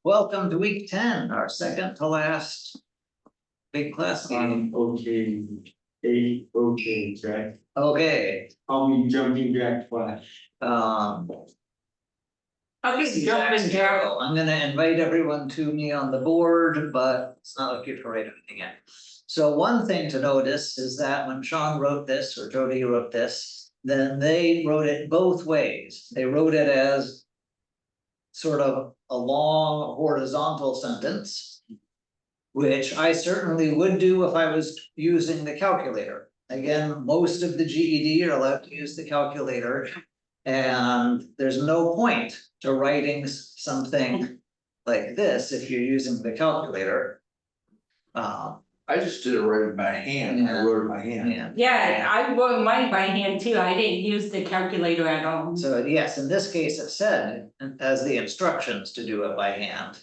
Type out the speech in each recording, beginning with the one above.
Welcome to week 10, our second to last big class meeting. Okay, okay, Jack. Okay, I'll be jumping Jack twice. see Jack's Carol. I'm gonna invite everyone to me on the board, but it's not like you can write anything yet. So one thing to notice is that when Sean wrote this, or Jody wrote this, then they wrote it both ways. They wrote it as sort of a long horizontal sentence, which I certainly would do if I was using the calculator. Again, most of the GED are allowed to use the calculator, and there's no point to writing something like this if you're using the calculator. I just did it right by hand, I wrote it by hand. Yeah, I wrote mine by hand too, I didn't use the calculator at all. So yes, in this case, it said as the instructions to do it by hand.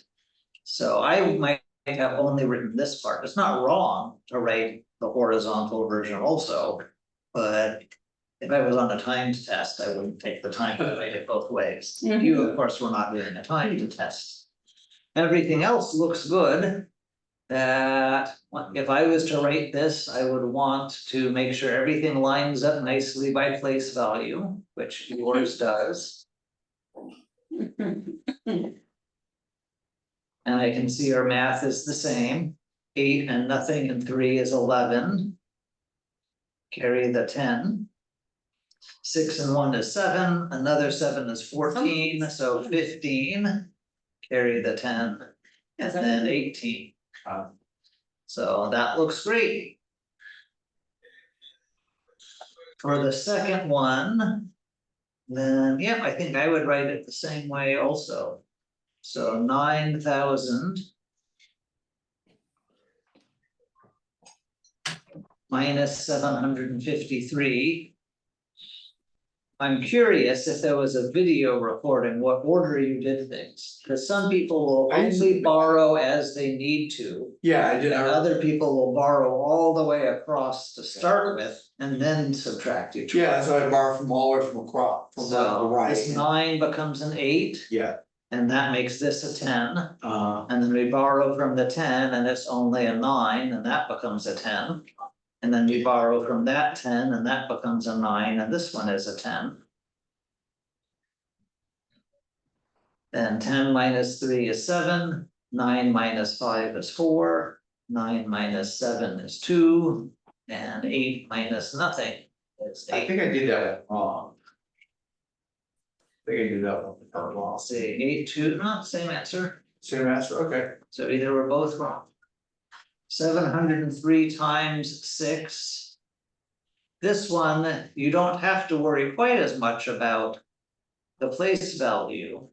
So I might have only written this part. It's not wrong to write the horizontal version also, but if I was on a timed test, I wouldn't take the time to write it both ways. You, of course, were not doing a timed test. Everything else looks good. That if I was to write this, I would want to make sure everything lines up nicely by place value, which yours does. And I can see our math is the same. 8 and nothing and 3 is 11. Carry the 10. 6 and 1 is 7, another 7 is 14, so 15. Carry the 10, and then 18. So that looks great. For the second one, then, yeah, I think I would write it the same way also. So 9,000 minus 753. I'm curious if there was a video recording what order you did things, because some people will only borrow as they need to. Yeah, I did. And other people will borrow all the way across to start with and then subtract each one. Yeah, so I borrowed from all the way from across, from left to So right. this 9 becomes an 8, Yeah, and that makes this a 10. And then we borrow from the 10 and it's only a 9, and that becomes a 10. And then we borrow from that 10 and that becomes a 9, and this one is a 10. Then 10 minus 3 is 7, 9 minus 5 is 4, 9 minus 7 is 2, and 8 minus nothing is I 8. think I did that wrong. I think I did that wrong. Say 8, 2, not same answer. Same answer, okay. So either we're both wrong. 703 times 6. This one, you don't have to worry quite as much about the place value,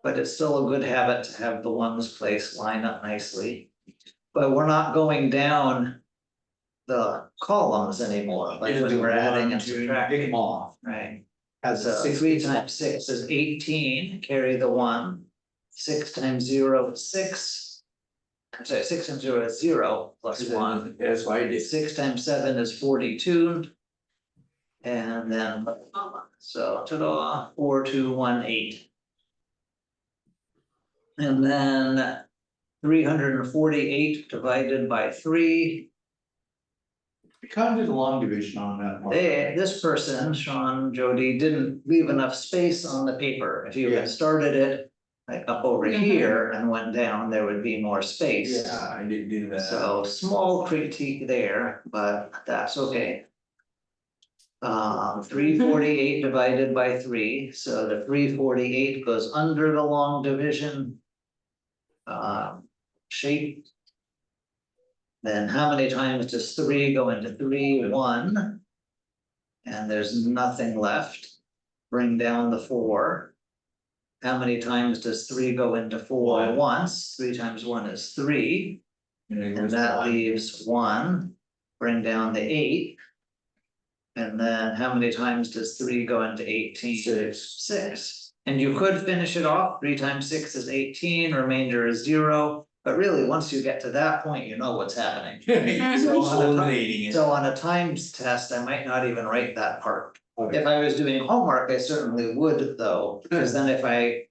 but it's still a good habit to have the ones place line up nicely. But we're not going down the columns anymore, like when we're adding and Pick subtracting, them off. right? As So 3 times 6 is 18, carry the 1. 6 times 0 is 6. I'm sorry, 6 times 0 is 0 plus 1. That's why I did. 6 times 7 is 42. And then, so ta-da, 4218. And then 348 divided by 3. We kind of did a long division on that one. This person, Sean Jody, didn't leave enough space on the paper. If you Yeah. had started it like up over here and went down, there would be more space. Yeah, I did do that. So small critique there, but that's okay. 348 divided by 3, so the 348 goes under the long division shape. Then how many times does 3 go into 3? 1. And there's nothing left. Bring down the 4. How many times does 3 go into 4? Once. 3 times 1 is 3. And that leaves 1. Bring down the 8. And then how many times does 3 go into 18? 6. And you could finish it off. 3 times 6 is 18, remainder is 0. But really, once you get to that point, you know what's happening. So on a times test, I might not even write that part. Okay. If I was doing homework, I certainly would though, because then if I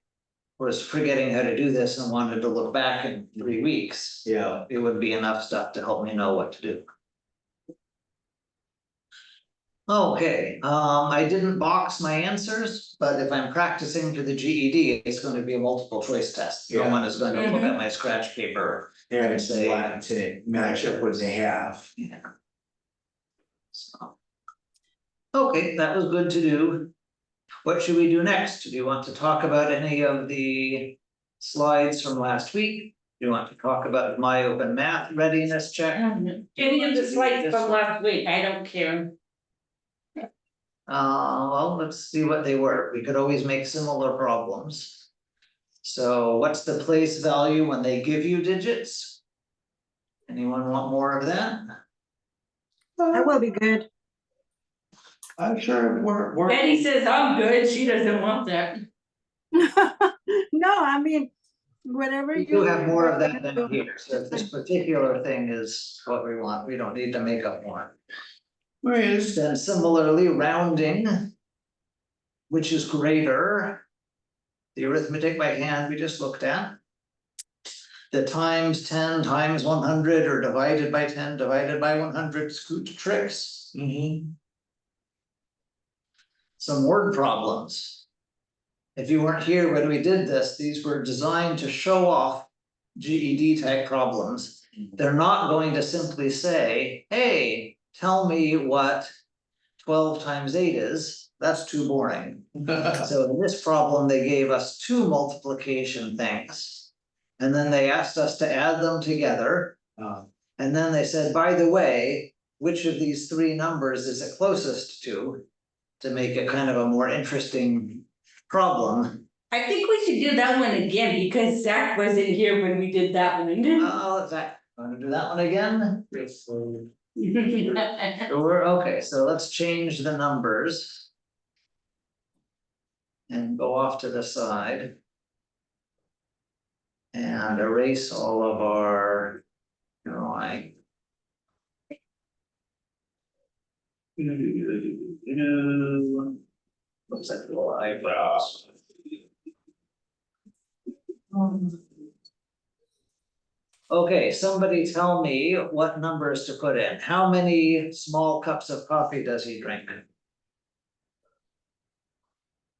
was forgetting how to do this and wanted to look back in 3 weeks, Yeah. it would be enough stuff to help me know what to do. Okay, I didn't box my answers, but if I'm practicing for the GED, it's going to be a multiple choice test. No Yeah. one is going to look at my scratch paper. Yeah, it's a lot to match up what they have. Yeah. So. Okay, that was good to do. What should we do next? Do you want to talk about any of the slides from last week? Do you want to talk about my open math readiness check? Any of the slides from last week, I don't care. Well, let's see what they were. We could always make similar problems. So what's the place value when they give you digits? Anyone want more of that? That will be good. I'm sure we're. Betty says I'm good, she doesn't want that. No, I mean, whatever We you. do have more of that than here, so if this particular thing is what we want, we don't need to make up more. Whereas, Then similarly, rounding, which is greater. The arithmetic by hand we just looked at. The times 10 times 100 or divided by 10 divided by 100 scoot tricks. Some word problems. If you weren't here when we did this, these were designed to show off GED type problems. They're not going to simply say, hey, tell me what 12 times 8 is. That's too boring. So in this problem, they gave us two multiplication things. And then they asked us to add them together. And then they said, by the way, which of these three numbers is it closest to make it kind of a more interesting problem. I think we should do that one again because Zach wasn't here when we did that one. Zach, want to do that one again? Sure, okay, so let's change the numbers. And go off to the side. And erase all of our drawing. Looks like little eyebrows. Okay, somebody tell me what numbers to put in. How many small cups of coffee does he drink?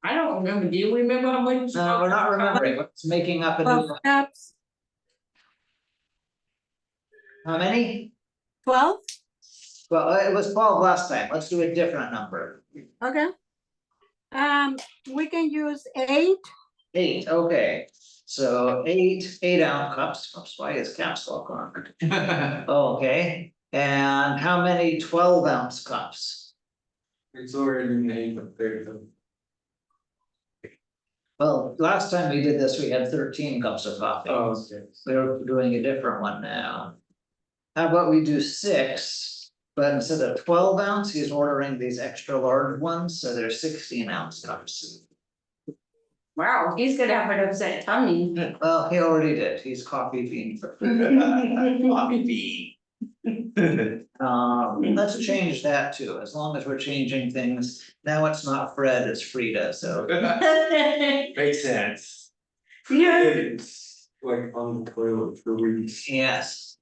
I don't remember, do you remember how much? No, we're not remembering, what's making up a new. 12 cups, How many? 12, Well, it was 12 last time, let's do a different number. okay. We can use 8, 8, okay, so 8 ounce cups, oops, why is caps lock on? Okay, and how many 12 ounce cups? It's already made up there. Well, last time we did this, we had 13 cups of coffee. Oh, okay. We're doing a different one now. How about we do 6, but instead of 12 ounce, he's ordering these extra large ones, so they're 16 ounce cups. Wow, he's gonna have an upset tummy. Well, he already did, he's coffee fiend. Coffee bean. Let's change that too, as long as we're changing things. Now it's not Fred, it's Frida, so. Makes sense. Yeah. It's like on the toilet for weeks. Yes.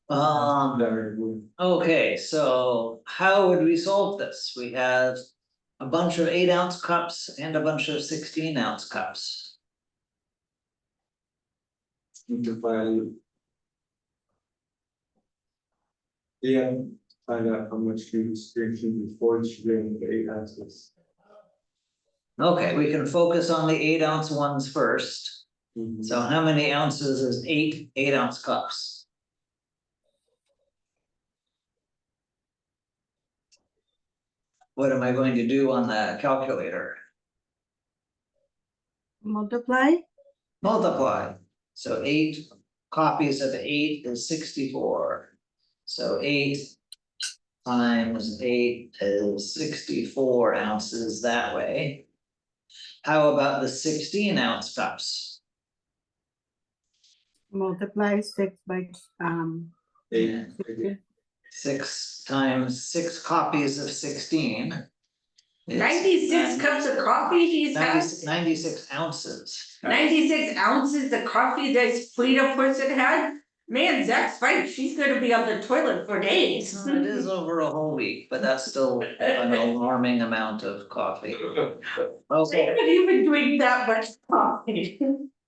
Very good. Okay, so how would we solve this? We have a bunch of 8 ounce cups and a bunch of 16 ounce cups. Divide. Yeah, find out how much he was drinking before she drank the 8 ounces. Okay, we can focus on the 8 ounce ones first. So how many ounces is 8 ounce cups? What am I going to do on the calculator? multiply, Multiply. So 8 copies of 8 is 64. So 8 times 8 is 64 ounces that way. How about the 16 ounce cups? multiply 6 by, 8. 6 times 6 copies of 16 It's 96 cups of coffee he's had, 96 ounces. 96 ounces of coffee this Frida person had. Man, Zach's right, she's gonna be on the toilet for days. It is over a whole week, but that's still an alarming amount of coffee. They Okay, couldn't even drink that much coffee.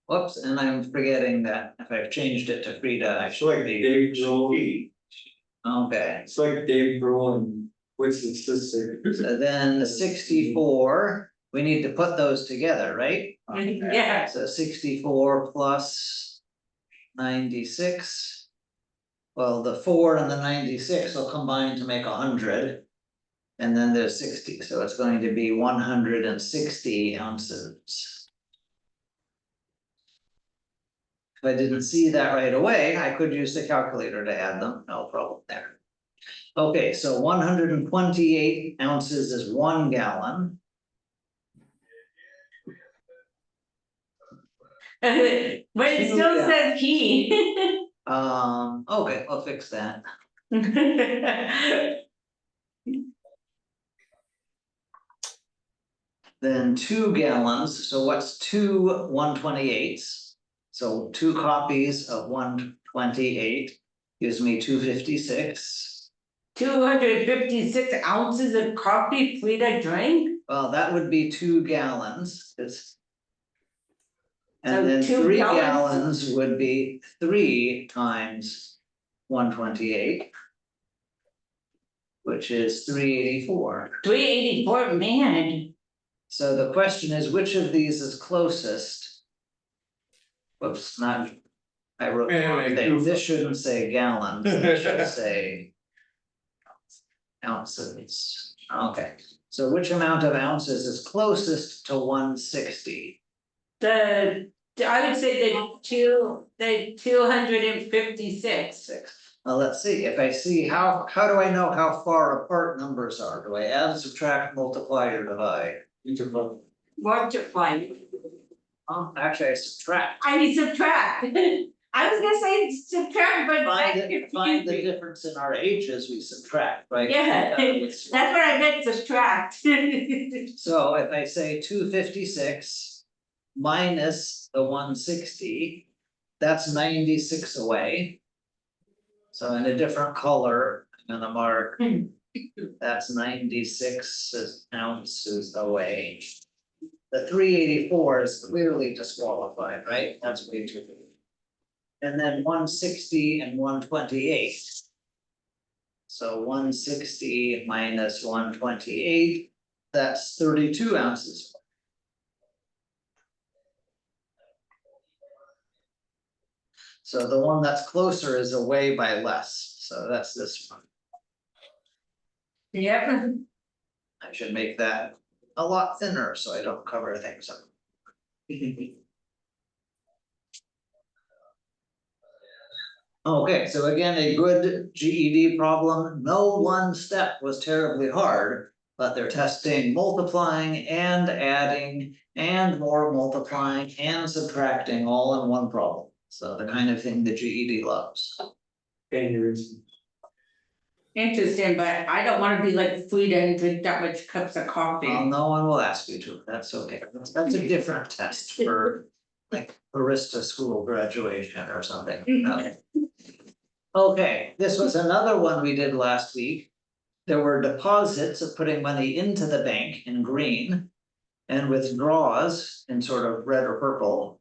whoops, and I'm forgetting that if I've changed it to Frida, I It's should like be. Dave Grohl, Okay, it's like Dave Grohl and what's his sister? so then the 64, we need to put those together, right? Yeah, So 64 plus 96. Well, the 4 and the 96 will combine to make 100. And then there's 60, so it's going to be 160 ounces. If I didn't see that right away, I could use the calculator to add them, no problem there. Okay, so 128 ounces is 1 gallon. but it still says he. Okay, I'll fix that. Then 2 gallons, so what's 2 128s? So 2 copies of 128 gives me 256. 256 ounces of coffee Frida drank? Well, that would be 2 gallons, it's. So And then 2 3 gallons? gallons would be 3 times 128. Which is 384. 384, man. So the question is, which of these is closest? Whoops, not, I wrote the wrong Anyway, thing, this shouldn't say gallons, it should say. Ounces, okay, so which amount of ounces is closest to 160? I would say the 256. Well, let's see, if I see how do I know how far apart numbers are? Do I add, subtract, multiply, or divide? You took one. Multiply. Actually, I subtract. I mean subtract. I was gonna say subtract, but that Find the confused me. difference in our ages, we subtract, right? Yeah, that's what I meant, subtract. So if I say 256 minus the 160, that's 96 away. So in a different color, I'm gonna mark, that's 96 ounces away. The 384 is clearly disqualified, right? That's way too big. And then 160 and 128. So 160 minus 128, that's 32 ounces. So the one that's closer is away by less, so that's this one. Yep. I should make that a lot thinner so I don't cover things up. Okay, so again, a good GED problem. No one step was terribly hard, but they're testing multiplying and adding and more multiplying and subtracting all in one problem. So the kind of thing the GED loves. Aneurysm. Interesting, but I don't wanna be like Frida and drink that much cups of coffee. Well, no one will ask you to, that's okay. That's a different test for like barista school graduation or something. Okay. Okay, this was another one we did last week. There were deposits of putting money into the bank in green and withdrawals in sort of red or purple.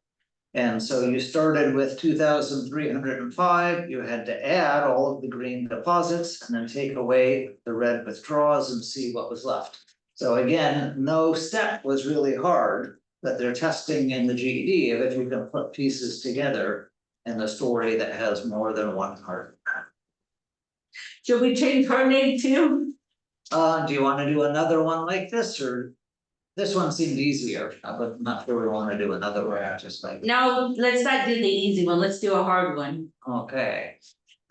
And so you started with 2,305, you had to add all of the green deposits and then take away the red withdrawals and see what was left. So again, no step was really hard, but they're testing in the GED of if you can put pieces together in a story that has more than one part. Should we change her name too? Do you want to do another one like this, or this one seemed easier, but not sure we want to do another one, just like. No, let's not do the easy one, let's do a hard one. Okay,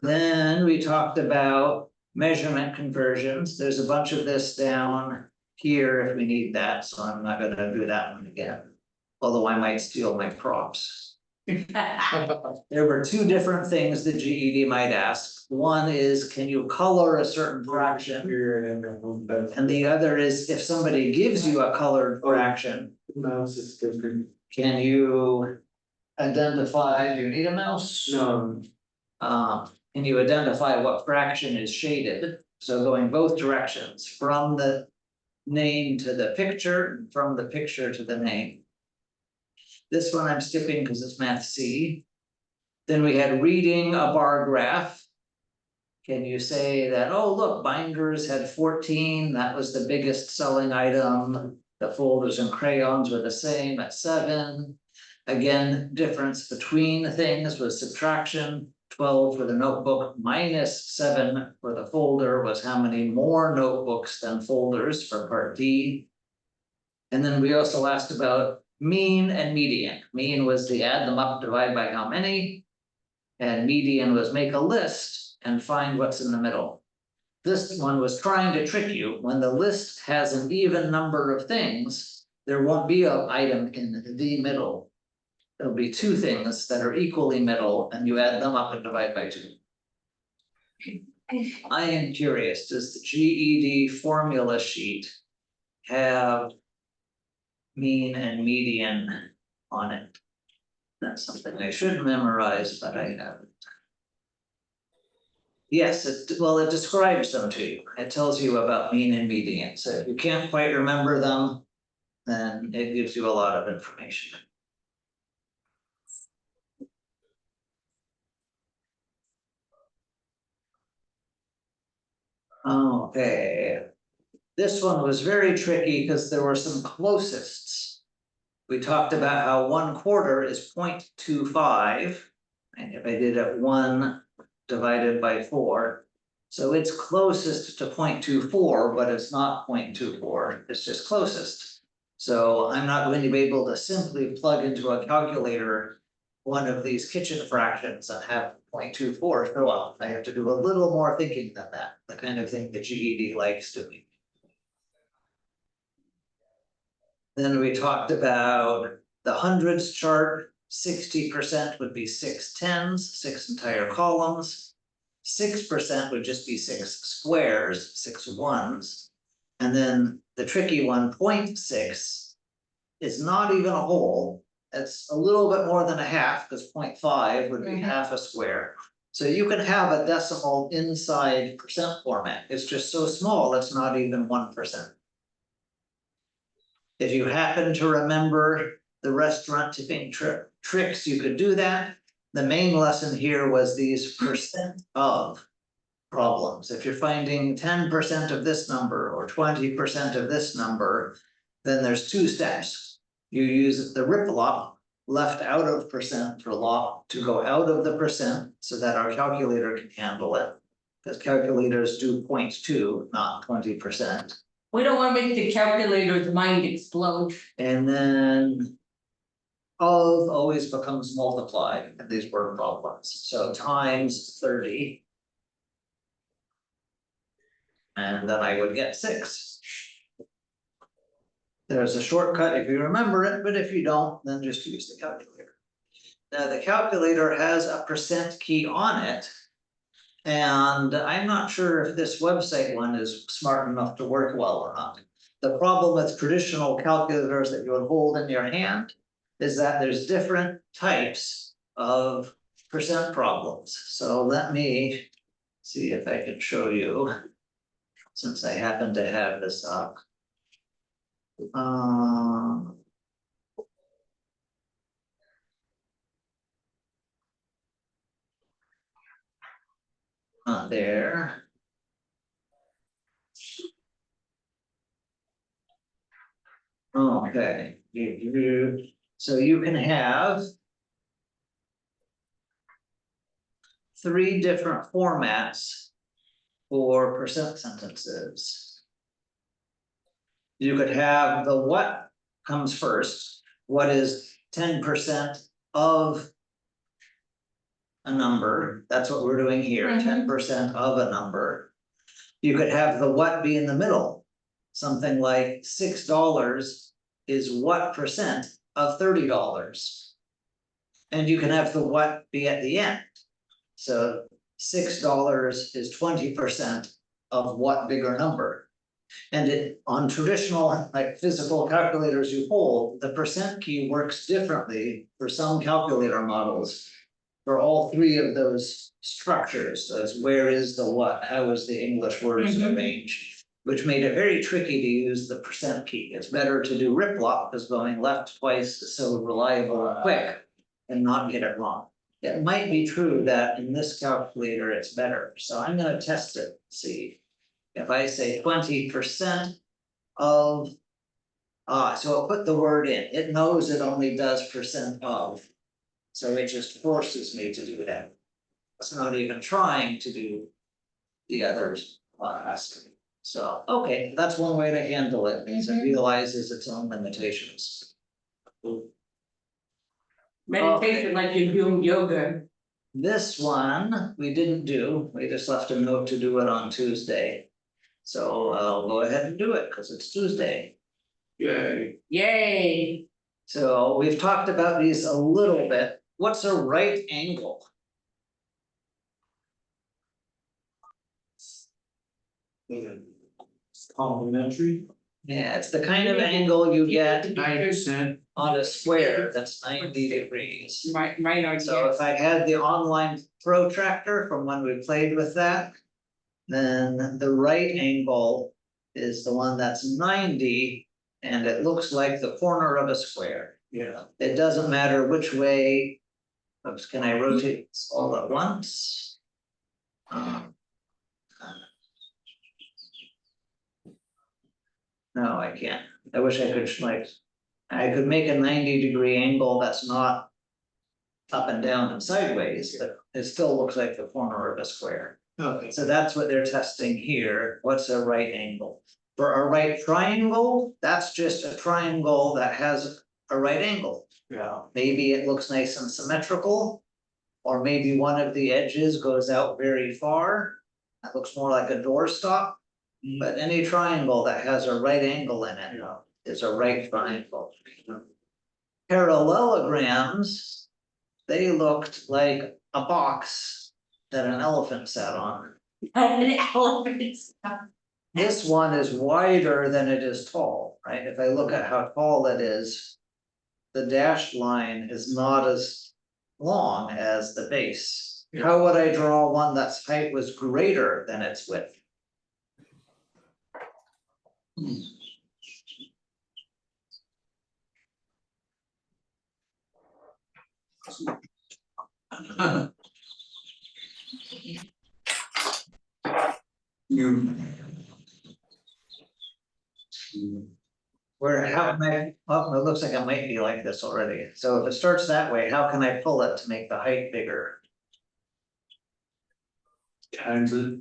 then we talked about measurement conversions, there's a bunch of this down here if we need that, so I'm not gonna do that one again. Although I might steal my props. There were two different things the GED might ask. One is, can you color a certain fraction? And the other is, if somebody gives you a colored fraction, Mouse is different. can you identify, do you need a mouse? No, Can you identify what fraction is shaded? So going both directions, from the name to the picture, from the picture to the name. This one I'm skipping because it's math C. Then we had reading a bar graph. Can you say that, oh, look, binders had 14, that was the biggest selling item. The folders and crayons were the same at 7. Again, difference between things was subtraction. 12 for the notebook minus 7 for the folder was how many more notebooks than folders for part D. And then we also asked about mean and median. Mean was the add them up, divide by how many. And median was make a list and find what's in the middle. This one was trying to trick you. When the list has an even number of things, there won't be an item in the middle. There'll be two things that are equally middle, and you add them up and divide by 2. I am curious, does the GED formula sheet have mean and median on it? That's something I should memorize, but I haven't. Yes, it describes them to you. It tells you about mean and median. So if you can't quite remember them, then it gives you a lot of information. Okay. This one was very tricky because there were some closest. We talked about how 1/4 is 0.25. And if I did it 1 divided by 4, so it's closest to 0.24, but it's not 0.24, it's just closest. So I'm not going to be able to simply plug into a calculator one of these kitchen fractions and have 0.24 show up. I have to do a little more thinking than that, the kind of thing the GED likes doing. Then we talked about the hundreds chart. 60% would be 6 tens, 6 entire columns. 6% would just be 6 squares, 6 ones. And then the tricky one, 0.6, is not even a whole. It's a little bit more than a half, because 0.5 would be half a square. So you can have a decimal inside percent format. It's just so small, it's not even 1%. If you happen to remember the restaurant tipping tricks, you could do that. The main lesson here was these percent of problems. If you're finding 10% of this number or 20% of this number, then there's 2 steps. You use the rip lop, left out of percent for lop, to go out of the percent so that our calculator can handle it. Because calculators do 0.2, not 20%. We don't wanna make the calculator's mind explode. And then of always becomes multiplied in these word problems. So times 30. And then I would get 6. There's a shortcut if you remember it, but if you don't, then just use the calculator. Now the calculator has a percent key on it. And I'm not sure if this website one is smart enough to work well or not. The problem with traditional calculators that you would hold in your hand is that there's different types of percent problems. So let me see if I can show you, since I happen to have this up. Not there. Okay, so you can have 3 different formats for percent sentences. You could have the what comes first. What is 10% of a number? That's what we're doing here, 10% of a number. You could have the what be in the middle. Something like $6 is what percent of $30? And you can have the what be at the end. So $6 is 20% of what bigger number? And it, on traditional, like physical calculators you hold, the percent key works differently for some calculator models. For all three of those structures, so it's where is the what, how is the English words Mhm. arranged? Which made it very tricky to use the percent key. It's better to do riplop, because going left twice is so reliable and quick and not get it wrong. It might be true that in this calculator it's better, so I'm gonna test it, see. If I say 20% of, so I'll put the word in, it knows it only does percent of. So it just forces me to do that. It's not even trying to do the others last. So, okay, that's one way to handle it, because it realizes its own limitations. Meditation like you're doing yoga. This one, we didn't do, we just left a note to do it on Tuesday. So I'll go ahead and do it, because it's Tuesday. Yay. Yay. So we've talked about these a little bit. What's a right angle? Complementary. Yeah, it's the kind of angle you get 90%. on a square that's 90 degrees. Mine are, So if I had the online protractor from when we played with that, then the right angle is the one that's 90, and it looks like the corner of a square. Yeah. It doesn't matter which way. Oops, can I rotate this all at once? No, I can't. I wish I could I could make a 90-degree angle that's not up and down and sideways, but it still looks like the corner of a square. Okay. So that's what they're testing here. What's a right angle? For a right triangle, that's just a triangle that has a right angle. Yeah. Maybe it looks nice and symmetrical. Or maybe one of the edges goes out very far. That looks more like a doorstop. But any triangle that has a right angle in it is a right triangle. Parallelograms, they looked like a box that an elephant sat on. an elephant. This one is wider than it is tall, right? If I look at how tall it is, the dashed line is not as long as the base. Yeah. How would I draw one that's height was greater than its width? You. Where, how can I, well, it looks like it might be like this already. So if it starts that way, how can I pull it to make the height bigger? Times it.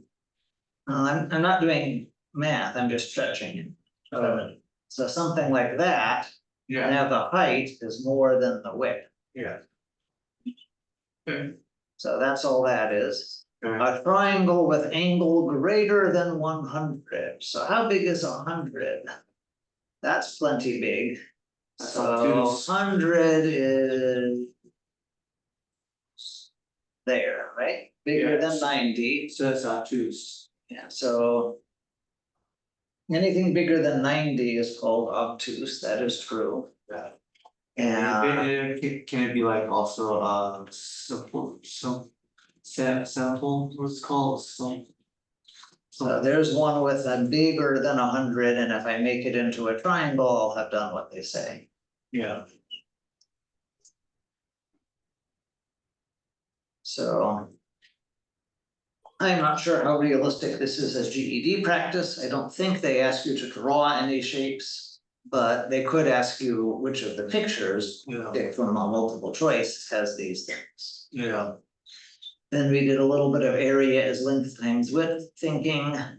I'm not doing math, I'm just stretching. So something like that, Yeah. now the height is more than the width. Yeah. Okay. So that's all that is. Okay. A triangle with angle greater than 100. So how big is 100? That's plenty big. So 100 is there, right? Bigger than Yes. 90. So that's not Tues. Yeah, so anything bigger than 90 is called obtuse, that is true. Yeah. And Can it be like also simple, sample, what's it called, so there's one with a bigger than 100, and if I make it into a triangle, I'll have done what they say. Yeah. So I'm not sure how realistic this is as GED practice. I don't think they ask you to draw any shapes, but they could ask you which of the pictures, Yeah. pick from a multiple choice, has these things. Yeah. Then we did a little bit of area as length times width thinking. Well,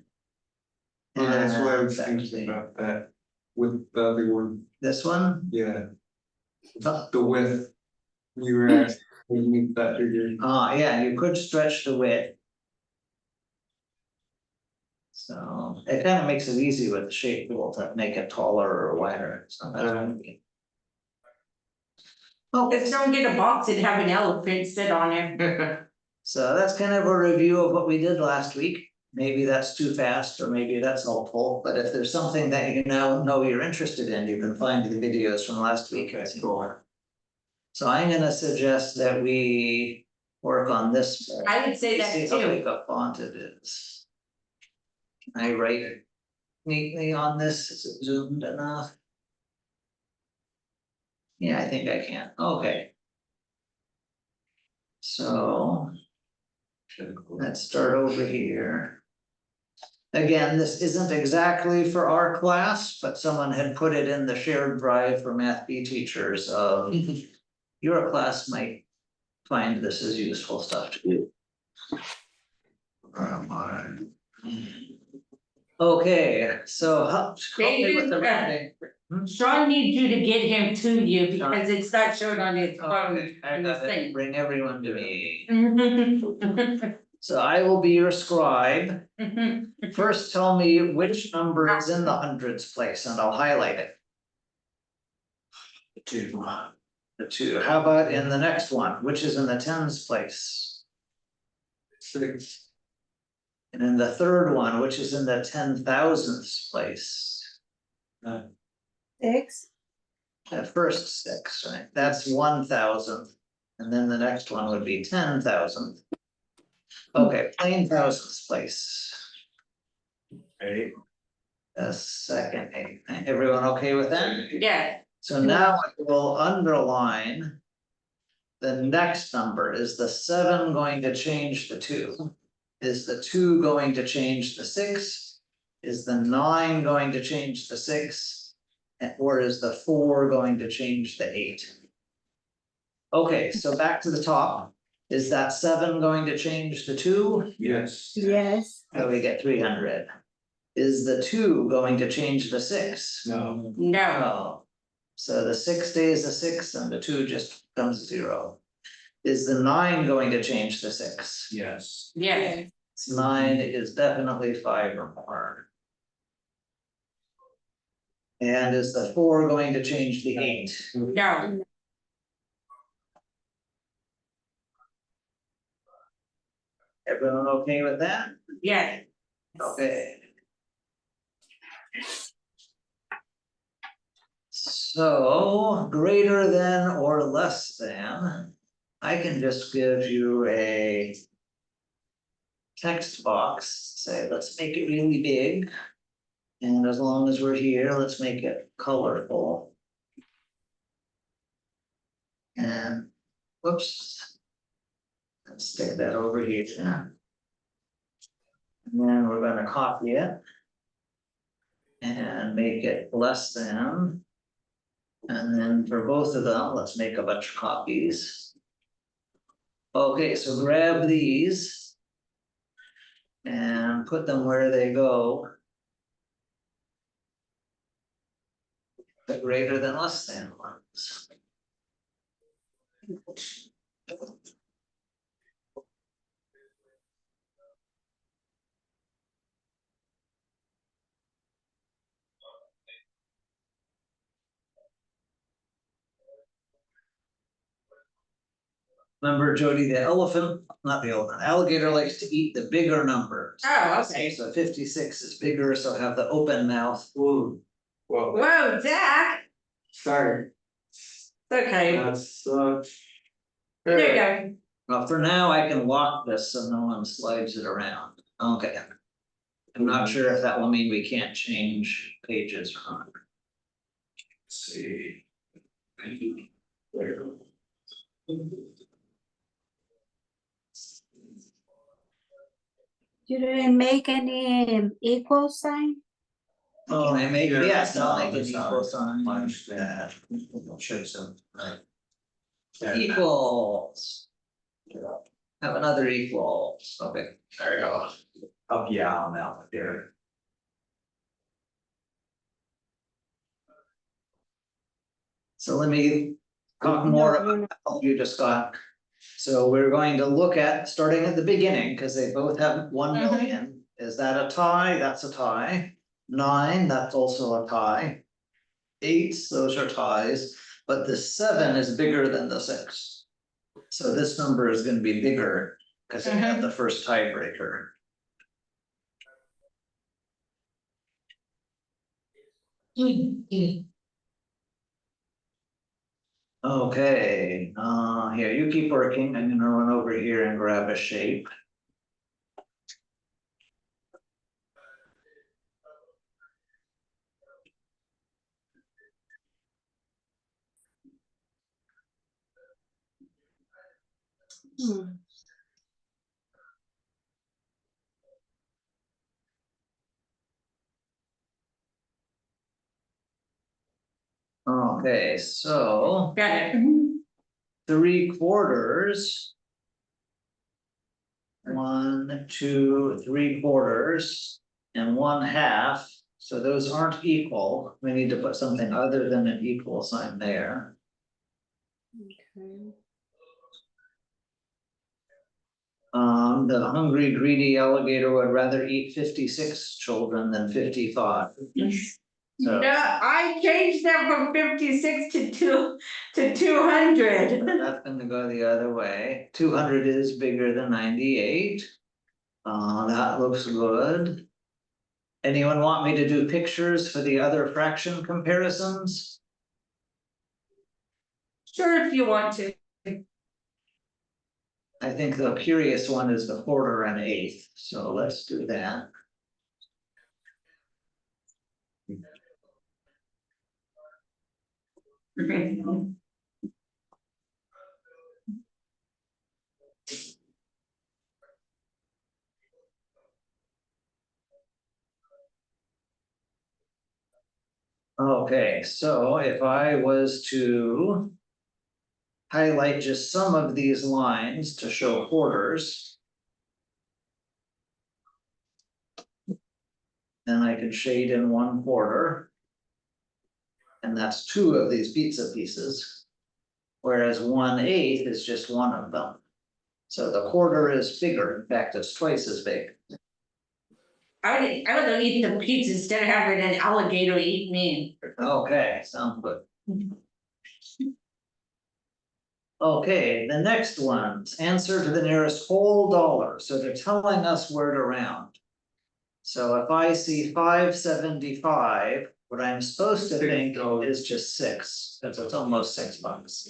that's why I was And thinking about that with the other one, this one, yeah, oh, the width. You were asking, when you make that bigger. yeah, you could stretch the width. So it kind of makes it easy with the shape tool to make it taller or wider, so that's. Oh, Let's don't get a box and have an elephant sit on it. so that's kind of a review of what we did last week. Maybe that's too fast, or maybe that's helpful, but if there's something that you now know you're interested in, you can find the videos from last week. Okay, cool. So I'm gonna suggest that we work on this. I would say that See how big too. a font it is. Can I write it neatly on this? Is it zoomed enough? Yeah, I think I can. Okay. So let's start over here. Again, this isn't exactly for our class, but someone had put it in the shared drive for Math B teachers of your class might find this is useful stuff to do. Okay, so help me with the writing. Sean needs you to get him to you because it's not shown on his phone I in this gotta thing. bring everyone to me. Mhm. So I will be your scribe. First, tell me which number is in the hundreds place and I'll highlight it. Two. The two. How about in the next one, which is in the tens place? 6. And in the third one, which is in the 10,000ths place? 6, At first 6, right? That's 1,000th. And then the next one would be 10,000th. Okay, plain thousandths place. Eight. A second 8. Everyone okay with that? Yeah, So now I will underline. The next number, is the 7 going to change the 2? Is the 2 going to change the 6? Is the 9 going to change the 6? Or is the 4 going to change the 8? Okay, so back to the top. Is that 7 going to change the 2? Yes. yes, So we get 300. Is the 2 going to change the 6? No. no, Oh, so the 6 stays a 6 and the 2 just becomes 0. Is the 9 going to change the 6? Yes. yeah, 9 is definitely 5 or more. And is the 4 going to change the 8? no, Everyone okay with that? yeah. Okay. So greater than or less than, I can just give you a text box, say, let's make it really big. And as long as we're here, let's make it colorful. And whoops. Let's stick that over here. And then we're gonna copy it. And make it less than. And then for both of them, let's make a bunch of copies. Okay, so grab these. And put them where they go. The greater than less than ones. Remember, Jody, the elephant, not the elephant, alligator likes to eat the bigger numbers. Oh, okay. So 56 is bigger, so have the open mouth. Ooh. Whoa. Whoa, Zach, Sorry. okay, That's such. there you go. Well, for now, I can walk this so no one slides it around. Okay. I'm not sure if that will mean we can't change pages or not. Let's see. There. you didn't make any equal sign? Oh, I make, Yeah, yes, I'll make an that's equal sign. Punch that. Show some. Equals. Have another equals, okay. There you go. Oh, yeah, I'm out there. So let me talk more No, no, about what you just got. So we're going to look at, starting at the beginning, because they both have 1 million. Is that a tie? That's a tie. 9, that's also a tie. 8, those are ties. But the 7 is bigger than the 6. So this number is gonna be bigger, because it had the first tiebreaker. Okay, here, you keep working, I'm gonna run over here and grab a shape. Okay, so Got it. 3/4. 1, 2, 3/4, and 1/2. So those aren't equal. We need to put something other than an equal sign there. Okay. The hungry, greedy alligator would rather eat 56 children than 55. So No, I changed that from 56 to 200. that's gonna go the other way. 200 is bigger than 98. That looks good. Anyone want me to do pictures for the other fraction comparisons? Sure, if you want to. I think the curious one is the 1/4 and 1/8, so let's do that. Okay, so if I was to highlight just some of these lines to show quarters, then I could shade in 1/4. And that's 2 of these pizza pieces. Whereas 1/8 is just one of them. So the 1/4 is bigger, in fact, it's twice as big. I would eat the pizza instead of having an alligator eat me. Okay, sounds good. Okay, the next one's answer to the nearest whole dollar, so they're telling us word around. So if I see 5.75, what I'm supposed to think is just 6, because it's almost $6.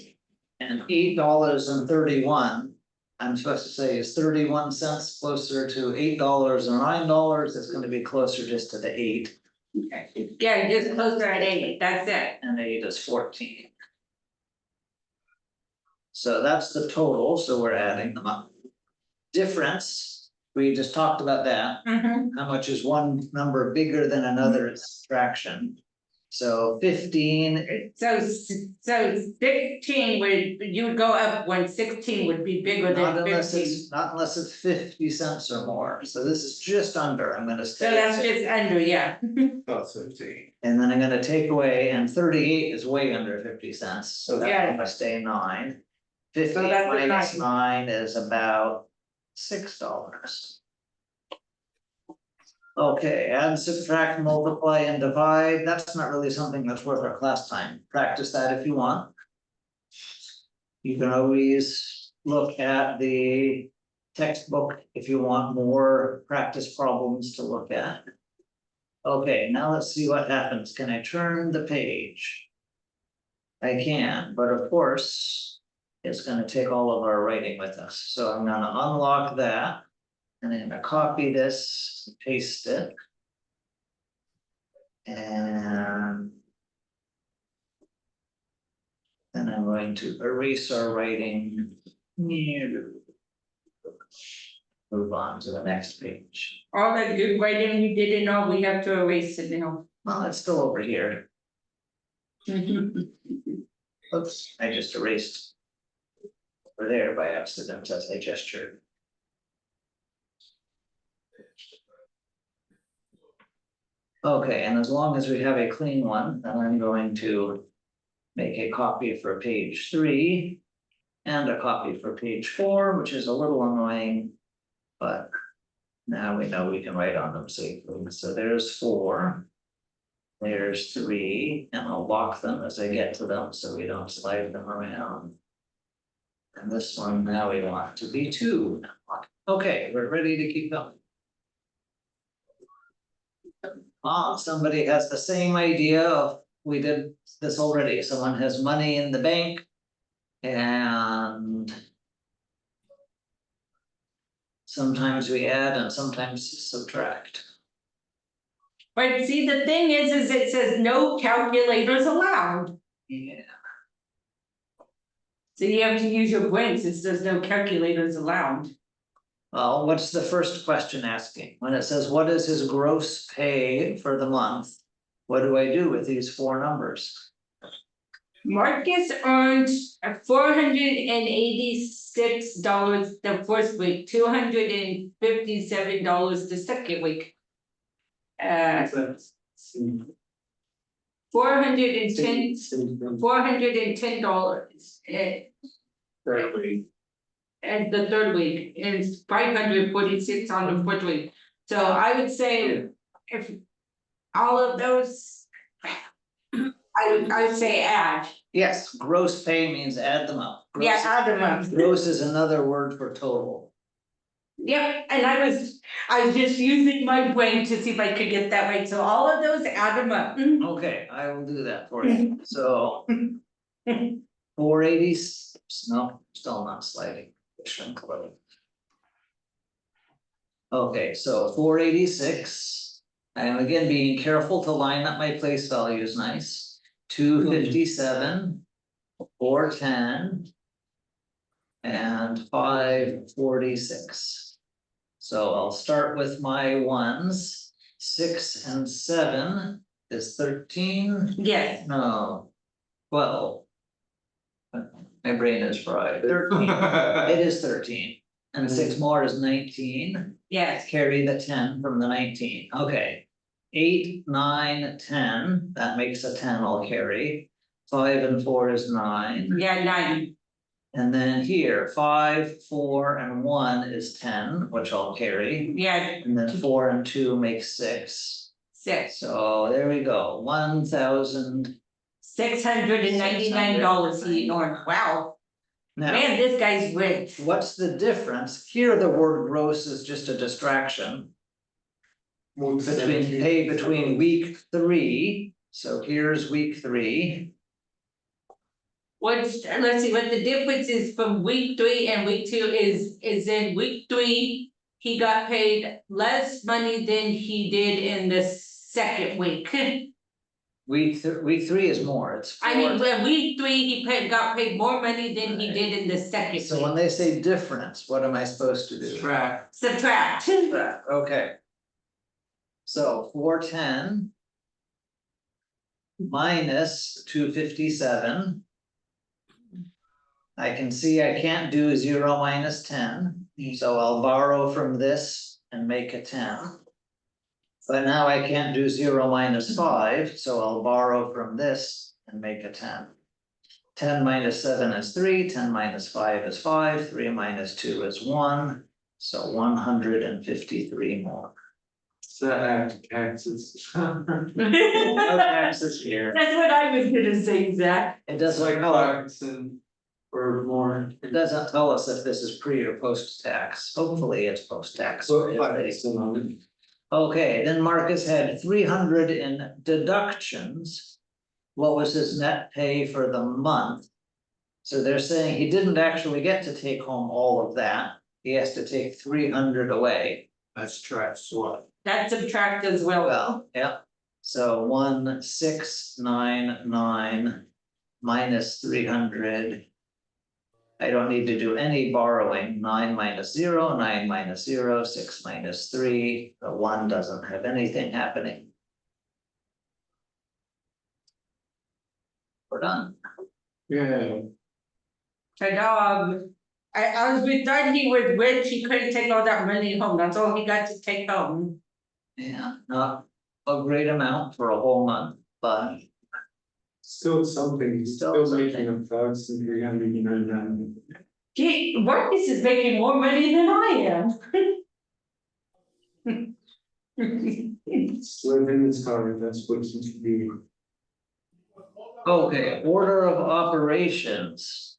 And $8.31, I'm supposed to say is 31 cents closer to $8 or $9, it's gonna be closer just to the 8. Yeah, just closer at 8, that's it. And 8 is 14. So that's the total, so we're adding them up. Difference, we just talked about that. How much is one number bigger than another fraction? So 15, So 16 you would go up when 16 would be bigger not than unless 15. it's, not unless it's 50 cents or more, so this is just under, I'm gonna So stay. that's at just under, yeah. That's 50. And then I'm gonna take away, and 38 is way under 50 cents, so that's Yeah. gonna stay 9. 50 So that's the minus 9. 9 is about $6. Okay, add, subtract, multiply, and divide, that's not really something that's worth our class time, practice that if you want. You can always look at the textbook if you want more practice problems to look at. Okay, now let's see what happens, can I turn the page? I can, but of course, it's gonna take all of our writing with us, so I'm gonna unlock that. And I'm gonna copy this, paste it. And then I'm going to erase our writing. Move on to the next page. All that good writing we didn't know, we have to erase it now. Well, it's still over here. Oops, I just erased over there by accident as I gestured. Okay, and as long as we have a clean one, then I'm going to make a copy for page 3 and a copy for page 4, which is a little annoying, but now we know we can write on them safely. So there's 4. There's 3, and I'll walk them as I get to them, so we don't slide them around. And this one, now we want to be 2. Okay, we're ready to keep going. Somebody has the same idea of, we did this already, someone has money in the bank. And sometimes we add and sometimes subtract. But see, the thing is it says no calculators allowed. Yeah. So you have to use your brain since there's no calculators allowed. Well, what's the first question asking? When it says, what is his gross pay for the month? What do I do with these 4 numbers? Marcus earned $486 the first week, $257 the second week. That's. $410 Third week. and the third week is 546 on the fourth week. So I would say if all of those, I would say add. Yes, gross pay means add them up. Yeah, add them up. Gross is another word for total. Yep, and I was just using my brain to see if I could get that right, so all of those, add them up. Okay, I will do that for you, so. 480, no, still not sliding, shrink a little. Okay, so 486, I am again being careful to line up my place values nice. 257, 410. And 546. So I'll start with my ones, 6 and 7 is 13, Yes, no, 12. My brain is fried, 13, it is 13, and 6 more is 19. yes, Carry the 10 from the 19, okay. 8, 9, 10, that makes a 10 I'll carry. 5 and 4 is 9. yeah, 9, And then here, 5, 4, and 1 is 10, which I'll carry. yeah, And then 4 and 2 make 6. 6, So there we go, 1,000. $699 he earned, wow, Now, man, this guy's rich. what's the difference? Here, the word gross is just a distraction. Between week 3, so here's week 3. Let's see, what the difference is from week 3 and week 2 is in week 3, he got paid less money than he did in the second week. Week 3 is more, it's 4. I mean, when week 3, he got paid more money than he did in the second So when week. they say difference, what am I supposed to do? Subtract. Okay. So 410 minus 257. I can see I can't do 0 minus 10, so I'll borrow from this and make a 10. But now I can't do 0 minus 5, so I'll borrow from this and make a 10. 10 minus 7 is 3, 10 minus 5 is 5, 3 minus 2 is 1, so 153 more. So after taxes. No taxes here. That's what I was gonna say, Zach. It It's doesn't like tell us, Clarkson or more. it doesn't tell us if this is pre or post tax. Hopefully it's post tax. So Clarkson on it. Okay, then Marcus had 300 in deductions. What was his net pay for the month? So they're saying he didn't actually get to take home all of that. He has to take 300 away. That's trash, what? That's subtract as well. Well, yeah, so 1699 minus 300. I don't need to do any borrowing, 9 minus 0, 9 minus 0, 6 minus 3, the 1 doesn't have anything happening. We're done. Yeah. My dog. I was with Doug, he was rich, he couldn't take all that money home, that's all he got to take home. Yeah, not a great amount for a whole month, but Still something, he's Still still making $1,399. Gee, Marcus is making more money than I am. Live in this car, that's what you should be. Okay, order of operations.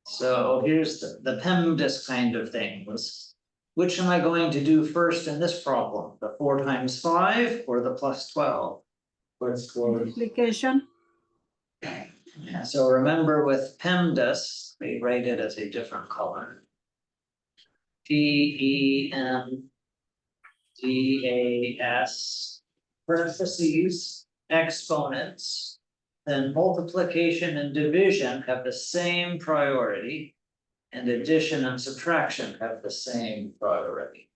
So here's the PEMDAS kind of things. Which am I going to do first in this problem? The 4 times 5 or the plus 12? Let's close. Multiplication. Yeah, so remember with PEMDAS, we write it as a different color. PEMDAS, parentheses, exponents. Then multiplication and division have the same priority. And addition and subtraction have the same priority.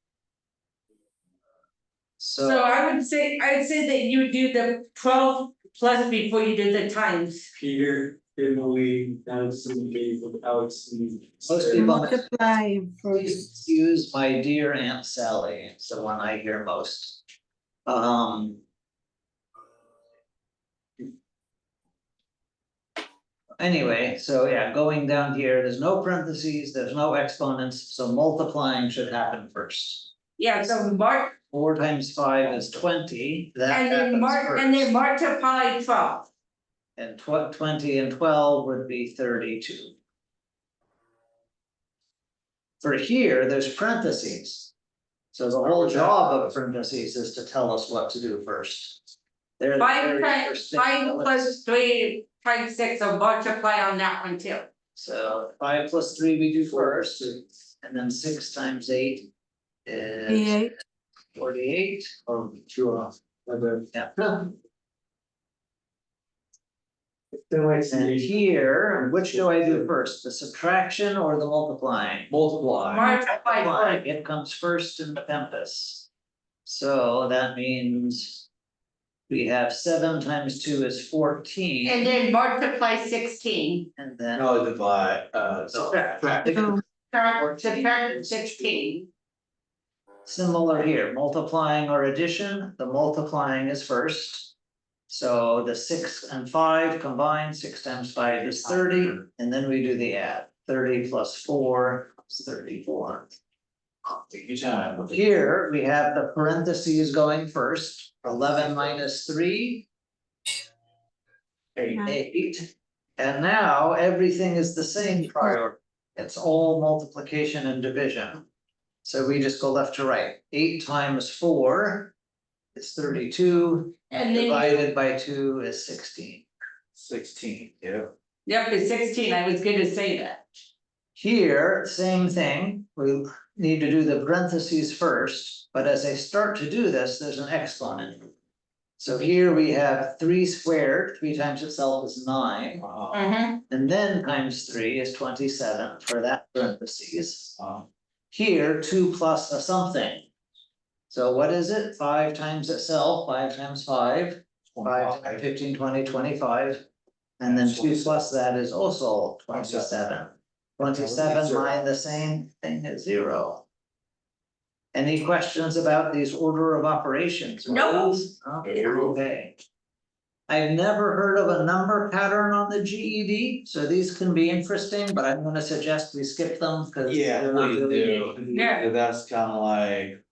So So, I would say that you would do the 12 plus before you do the times. Peter, Emily, Allison, David, Alex, and. Most people- Multiply first. please use my dear Aunt Sally, it's the one I hear most. Anyway, so yeah, going down here, there's no parentheses, there's no exponents, so multiplying should happen first. Yeah, so mark, 4 times 5 is 20, that and then happens mark, first. and then multiply 12. And 20 and 12 would be 32. For here, there's parentheses. So the whole job of parentheses is to tell us what to do first. They're the 5 very times, first thing 5 that plus 3 times 6, so multiply on that one too. So 5 plus 3 we do first, and then 6 times 8 is 38. 48. Oh, sure, Yeah. Then like, And here, which do I do first, the subtraction or the multiplying? Multiply. Multiply Multiplying, first. it comes first in the Tempest. So that means we have 7 times 2 is 14. And then multiply 16. And then no, divide, subtract. So Subtract 16. Similar here, multiplying or addition, the multiplying is first. So the 6 and 5 combined, 6 times 5 is 30, and then we do the add, 30 plus 4 is 34. Here, we have the parentheses going first, 11 minus 3. 8, and now everything is the same priority, it's all multiplication and division. So we just go left to right, 8 times 4 is 32, And then, divided by 2 is 16. 16, yeah. yep, it's 16, I was gonna say that. Here, same thing, we need to do the parentheses first, but as I start to do this, there's an exponent. So here we have 3 squared, 3 times itself is 9. And then times 3 is 27 for that parentheses. Here, 2 plus a something. So what is it? 5 times itself, 5 times 5, 5 times 15, 20, 25. And then 2 plus that is also 27. 27 minus the same thing as 0. Any questions about these order of operations? No. Okay. I've never heard of a number pattern on the GED, so these can be interesting, but I'm gonna suggest we skip them because Yeah, they're not please really. do. Yeah. That's kind of like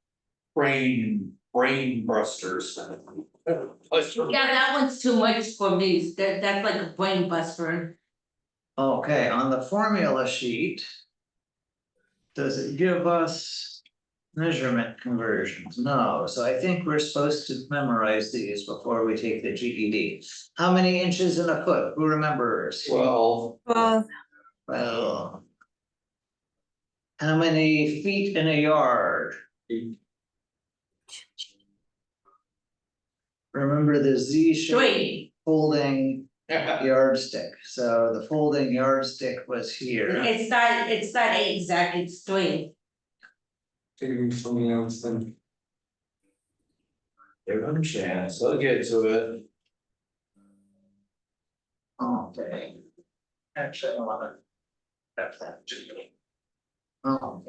brain busters. Yeah, that one's too much for me, that's like a brain buster. Okay, on the formula sheet. Does it give us measurement conversions? No, so I think we're supposed to memorize these before we take the GED. How many inches in a foot? Who remembers? 12. 12. Well. How many feet in a yard? Remember the Z shape 3, folding yardstick, so the folding yardstick was here. it's not exact, it's 3. taking something else then. Give them a chance, they'll get to it. Okay. Actually, I wanna. That's that. Oh,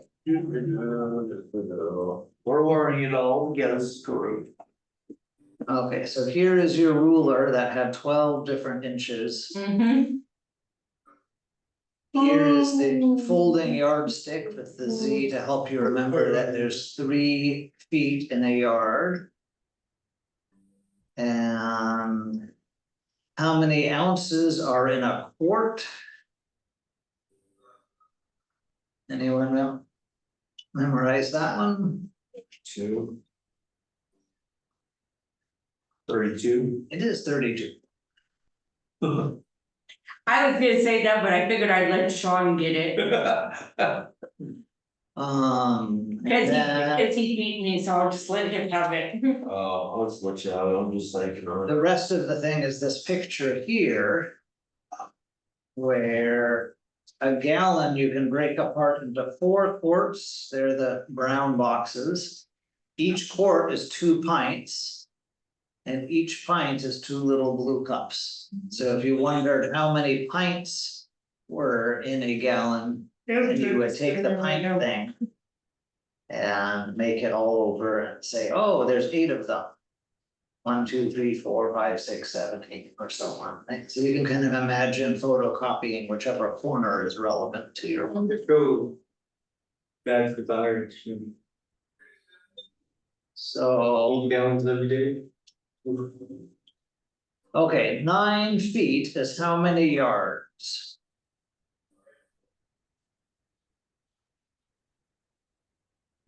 We're learning it all, get us screwed. okay, so here is your ruler that had 12 different inches. Here is the folding yardstick with the Z to help you remember that there's 3 feet in a yard. And how many ounces are in a quart? Anyone know? Memorize that one? 2. 32. It is 32. I was gonna say that, but I figured I'd let Sean get it, And cause then he beat me, so I'll just let him have it. I'll just let you out, I'm just like, the rest of the thing is this picture here. Where a gallon you can break apart into 4 quarts, they're the brown boxes. Each quart is 2 pints. And each pint is 2 little blue cups. So if you wondered how many pints were in a gallon, then you would take the pint thing. And make it all over and say, oh, there's 8 of them. 1, 2, 3, 4, 5, 6, 7, 8, or so on. Right? So you can kind of imagine photocopying whichever corner is relevant to your. Go. Back to the Irish. So, 8 gallons every day. okay, 9 feet is how many yards?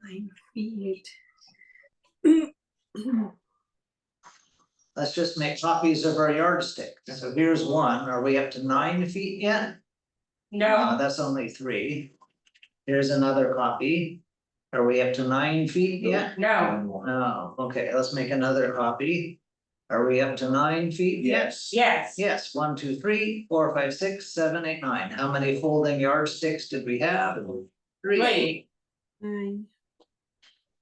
Nine feet. Let's just make copies of our yardstick. So here's one. Are we up to 9 feet yet? No, That's only 3. Here's another copy. Are we up to 9 feet yet? no, No, okay, let's make another copy. Are we up to 9 feet? Yes. yes, Yes, 1, 2, 3, 4, 5, 6, 7, 8, 9. How many folding yardsticks did we have? 3. wait, 9.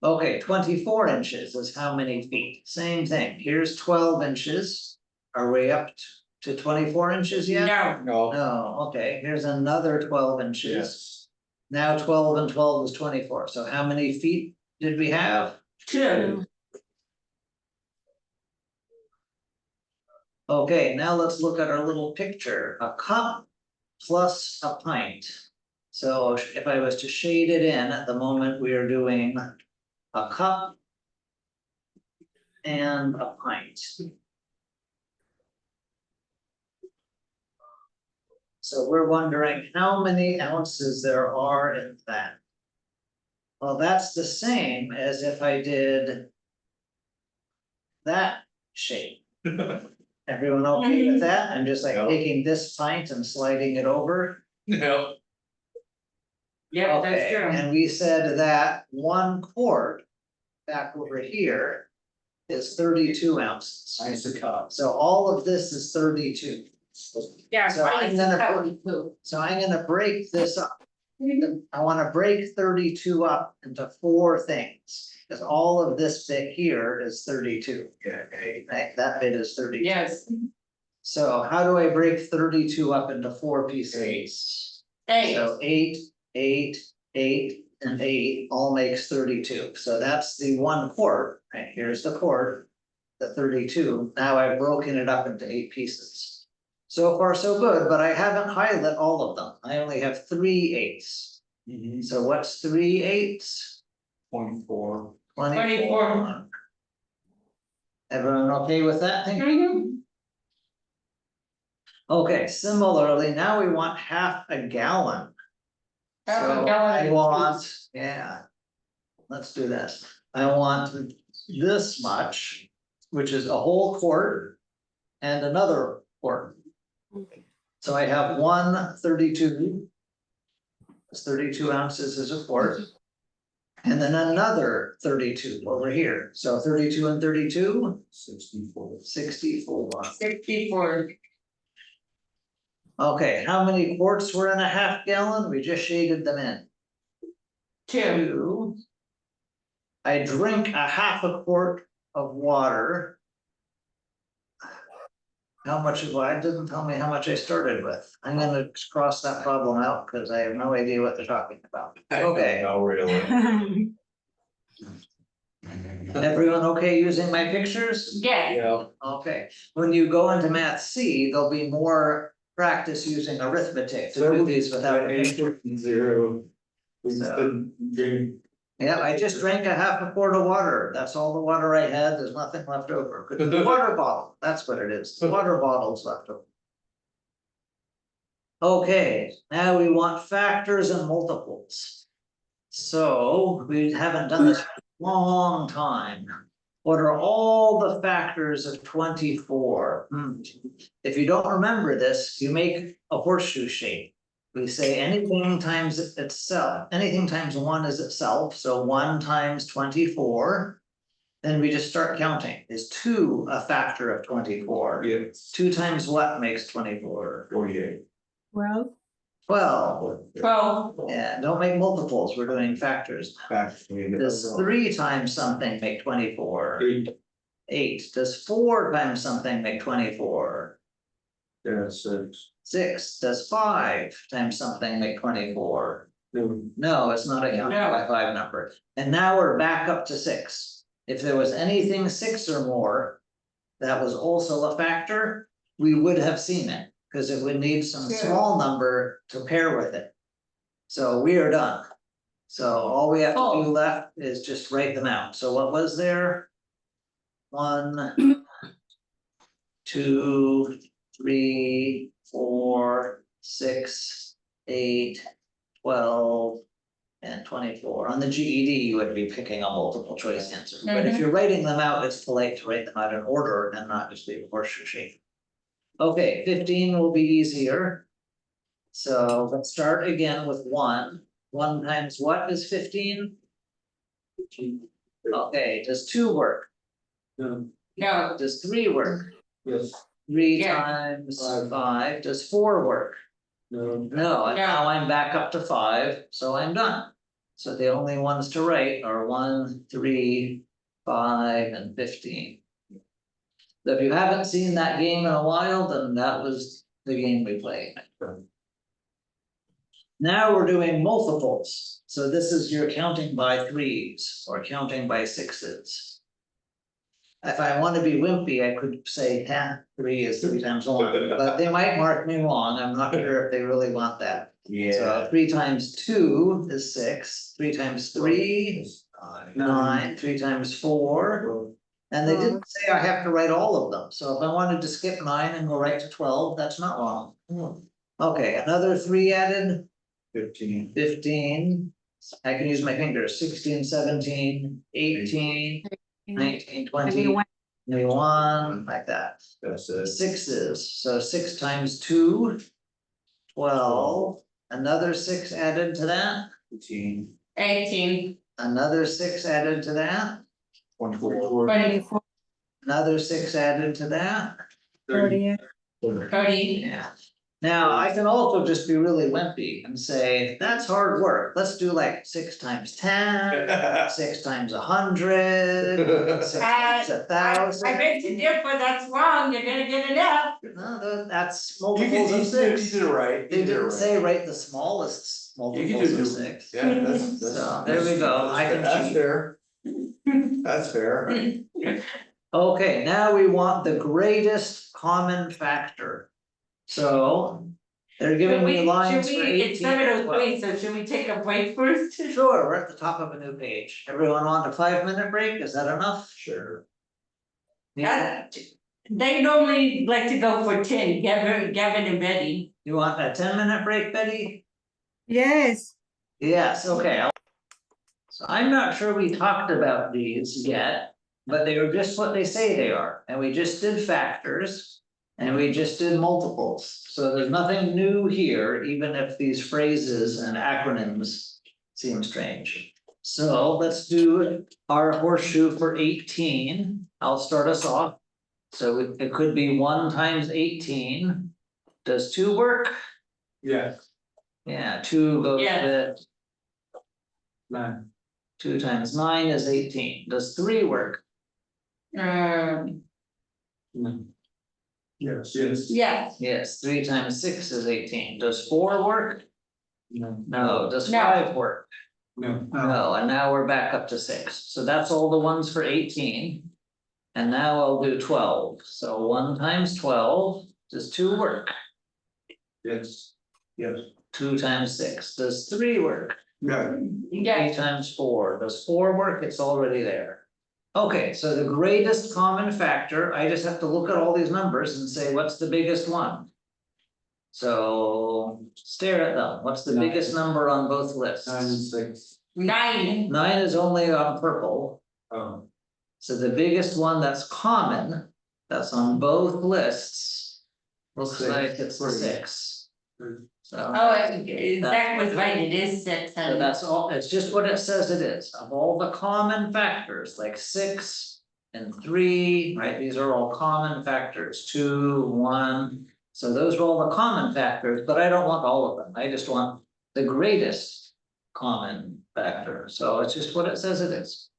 Okay, 24 inches is how many feet? Same thing. Here's 12 inches. Are we up to 24 inches yet? no, No. No, okay, here's another 12 inches. Yes. Now 12 and 12 is 24. So how many feet did we have? 2, Okay, now let's look at our little picture, a cup plus a pint. So if I was to shade it in, at the moment, we are doing a cup and a pint. So we're wondering how many ounces there are in that. Well, that's the same as if I did that shape. Everyone okay with that? I'm just like Yeah. taking this pint and sliding it over. No. yeah, that's Okay, true. and we said that 1 quart back over here is 32 ounces. Nice a cup. So all of this is 32. Yeah, So I'm mine's gonna about put- 2. So I'm gonna break this up. I wanna break 32 up into 4 things. Because all of this bit here is 32. Okay. Right, that bit is 32. Yes, So how do I break 32 up into 4 pieces? 8, So 8, 8, 8, and 8 all makes 32. So that's the 1 quart, right? Here's the quart, the 32. Now I've broken it up into 8 pieces. So far, so good, but I haven't highlighted all of them. I only have 3/8. So what's 3/8? 24. 24. Everyone okay with that thing? Mhm. Okay, similarly, now we want half a gallon. Half a So gallon I of want, yeah. Let's do this. I want this much, which is a whole quart and another quart. Okay. So I have 132. That's 32 ounces is a quart. And then another 32 over here. So 32 and 32, 64. 64. 64, Okay, how many quarts were in a half gallon? We just shaded them in. 2, 2. I drink a half a quart of water. How much of what? It doesn't tell me how much I started with. I'm gonna cross that problem out because I have no idea what they're talking about. Okay, No, really. everyone okay using my pictures? yeah, Yeah. Okay, when you go into Math C, there'll be more practice using arithmetic to do these without a picture. Zero. We So- didn't drink. Yeah, I just drank a half a quart of water. That's all the water I had. There's nothing left over. The water bottle, that's what it is. The water bottle's left over. Okay, now we want factors and multiples. So we haven't done this for a long time. What are all the factors of 24? If you don't remember this, you make a horseshoe shape. We say anything times itself, anything times one is itself, so 1 times 24. Then we just start counting. Is 2 a factor of 24? Yes. 2 times what makes 24? 48. Well, 12. 12, Yeah, don't make multiples, we're doing factors. Factory. Does 3 times something make 24? 8. Does 4 times something make 24? Yeah, 6. 6. Does 5 times something make 24? No. No, it's not a count No. by 5 number. And now we're back up to 6. If there was anything 6 or more that was also a factor, we would have seen it, because it would need some Yeah. small number to pair with it. So we are done. So all we have to do Oh. left is just write them out. So what was there? 1, 2, 3, 4, 6, 8, 12, and 24. On the GED, you would be picking a multiple choice answer, but if you're writing them out, it's polite to write them out in order and not just leave a horseshoe shape. Okay, 15 will be easier. So let's start again with 1. 1 times what is 15? Okay, does 2 work? No. no, Does 3 work? Yes. 3 Yeah. times Five. 5, does 4 work? No. No, and No. now I'm back up to 5, so I'm done. So the only ones to write are 1, 3, 5, and 15. So if you haven't seen that game in a while, then that was the game we played. Now we're doing multiples, so this is your counting by 3s or counting by 6s. If I want to be wimpy, I could say 3 is 3 times 1, but they might mark me wrong, I'm not sure if they really want that. So 3 times 2 is 6, 3 times 3, 9, 3 times 4. And they didn't say I have to write all of them, so if I wanted to skip 9 and go right to 12, that's not wrong. Okay, another 3 added, 15. 15. I can use my fingers, 16, 17, 18, 19, 20, 21. 21, like that. That's it. 6s, so 6 times 2, 12. Another 6 added to that, 18. 18, another 6 added to that, 24. 24, another 6 added to that. 30. 30, Yeah. Now, I can also just be really wimpy and say, that's hard work, let's do like 6 times 10, 6 times 100, 6 times I 1,000. bet you differ, that's wrong, you're gonna get it up. No, that's You multiples of 6. did it right. They didn't say write the smallest You multiples can of do 6. Yeah, that's. So, there we go. I can That's cheat. fair. That's fair. Okay, now we want the greatest common factor. So they're giving me lines for 18. It's 7:03, 12. so should we take a break first? Sure, we're at the top of a new page. Everyone want a 5-minute break? Is that enough? Sure. They normally like to go for 10, Gavin and Betty. You want a 10-minute break, Betty? Yes. Yes, okay. So I'm not sure we talked about these yet, but they are just what they say they are, and we just did factors. And we just did multiples, so there's nothing new here, even if these phrases and acronyms seem strange. So let's do our horseshoe for 18. I'll start us off. So it could be 1 times 18. Does 2 work? Yeah. Yeah, 2 goes Yeah. with 9. 2 times 9 is 18. Does 3 work? Um, Yes. Yes. yeah, Yes, 3 times 6 is 18. Does 4 work? No. No. Does No. 5 work? No. No, and now we're back up to 6. So that's all the ones for 18. And now I'll do 12. So 1 times 12, does 2 work? Yes. Yes. 2 times 6, does 3 work? Yeah. Yeah, 3 times 4, does 4 work? It's already there. Okay, so the greatest common factor, I just have to look at all these numbers and say, what's the biggest one? So stare at them, what's the Nine. biggest number on both Nine, lists? 6. 9. 9 is only on purple, Oh, so the biggest one that's common, that's on both lists. Looks Six. like it's the Three. 6. Three. So. Zach was right, it is 6. So that's all, it's just what it says it is, of all the common factors, like 6 and 3, right, these are all common factors, 2, 1. So those are all the common factors, but I don't want all of them, I just want the greatest common factor, so it's just what it says it is.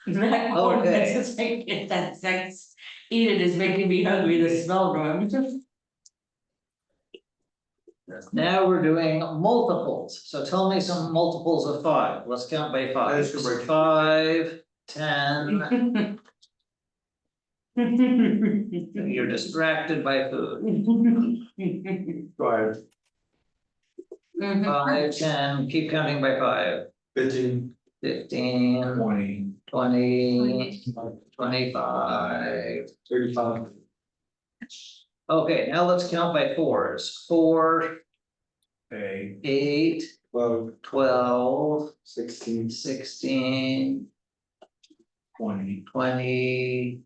Zach, Okay. that's like, that Zach's eating is making me hungry, the smell of them. Now we're doing multiples, so tell me some multiples of 5, let's count by 5. Let's go by 5, 10, you're distracted by food. 5, 5, 10, keep counting by 5, 15, 15, 20. 20, 25. 35, Okay, now let's count by 4s, 4, Okay. 8, 12, 12, 16, 16, 20. 20,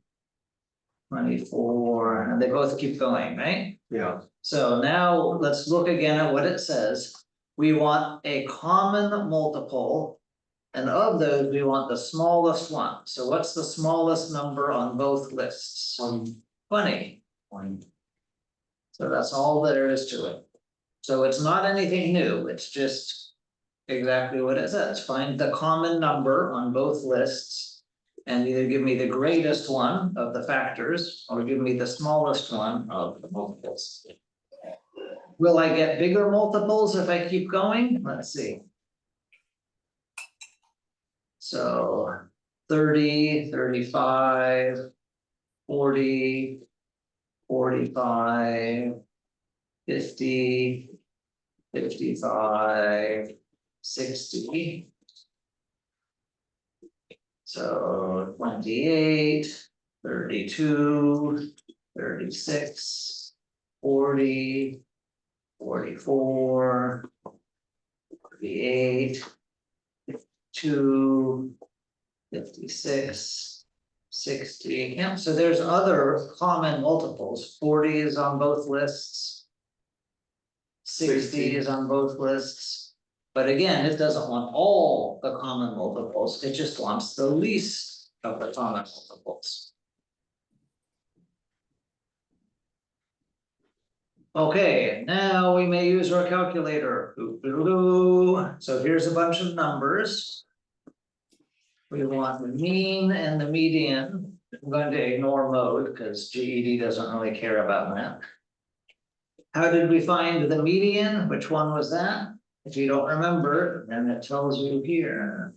24, and they both keep going, right? yeah, So now let's look again at what it says. We want a common multiple. And of those, we want the smallest one. So what's the smallest number on both lists? 20, 20. 20. So that's all there is to it. So it's not anything new, it's just exactly what it says. Find the common number on both lists. And either give me the greatest one of the factors, or give me the smallest one of the multiples. Will I get bigger multiples if I keep going? Let's see. So 30, 35, 40, 45, 50, 55, 60. So 28, 32, 36, 40, 44, 48, 52, 56, 60, yeah, so there's other common multiples, 40 is on both lists. 60 is on both lists, but again, it doesn't want all the common multiples, it just wants the least of the common multiples. Okay, now we may use our calculator. So here's a bunch of numbers. We want the mean and the median. I'm going to ignore mode because GED doesn't really care about that. How did we find the median? Which one was that? If you don't remember, then it tells you here.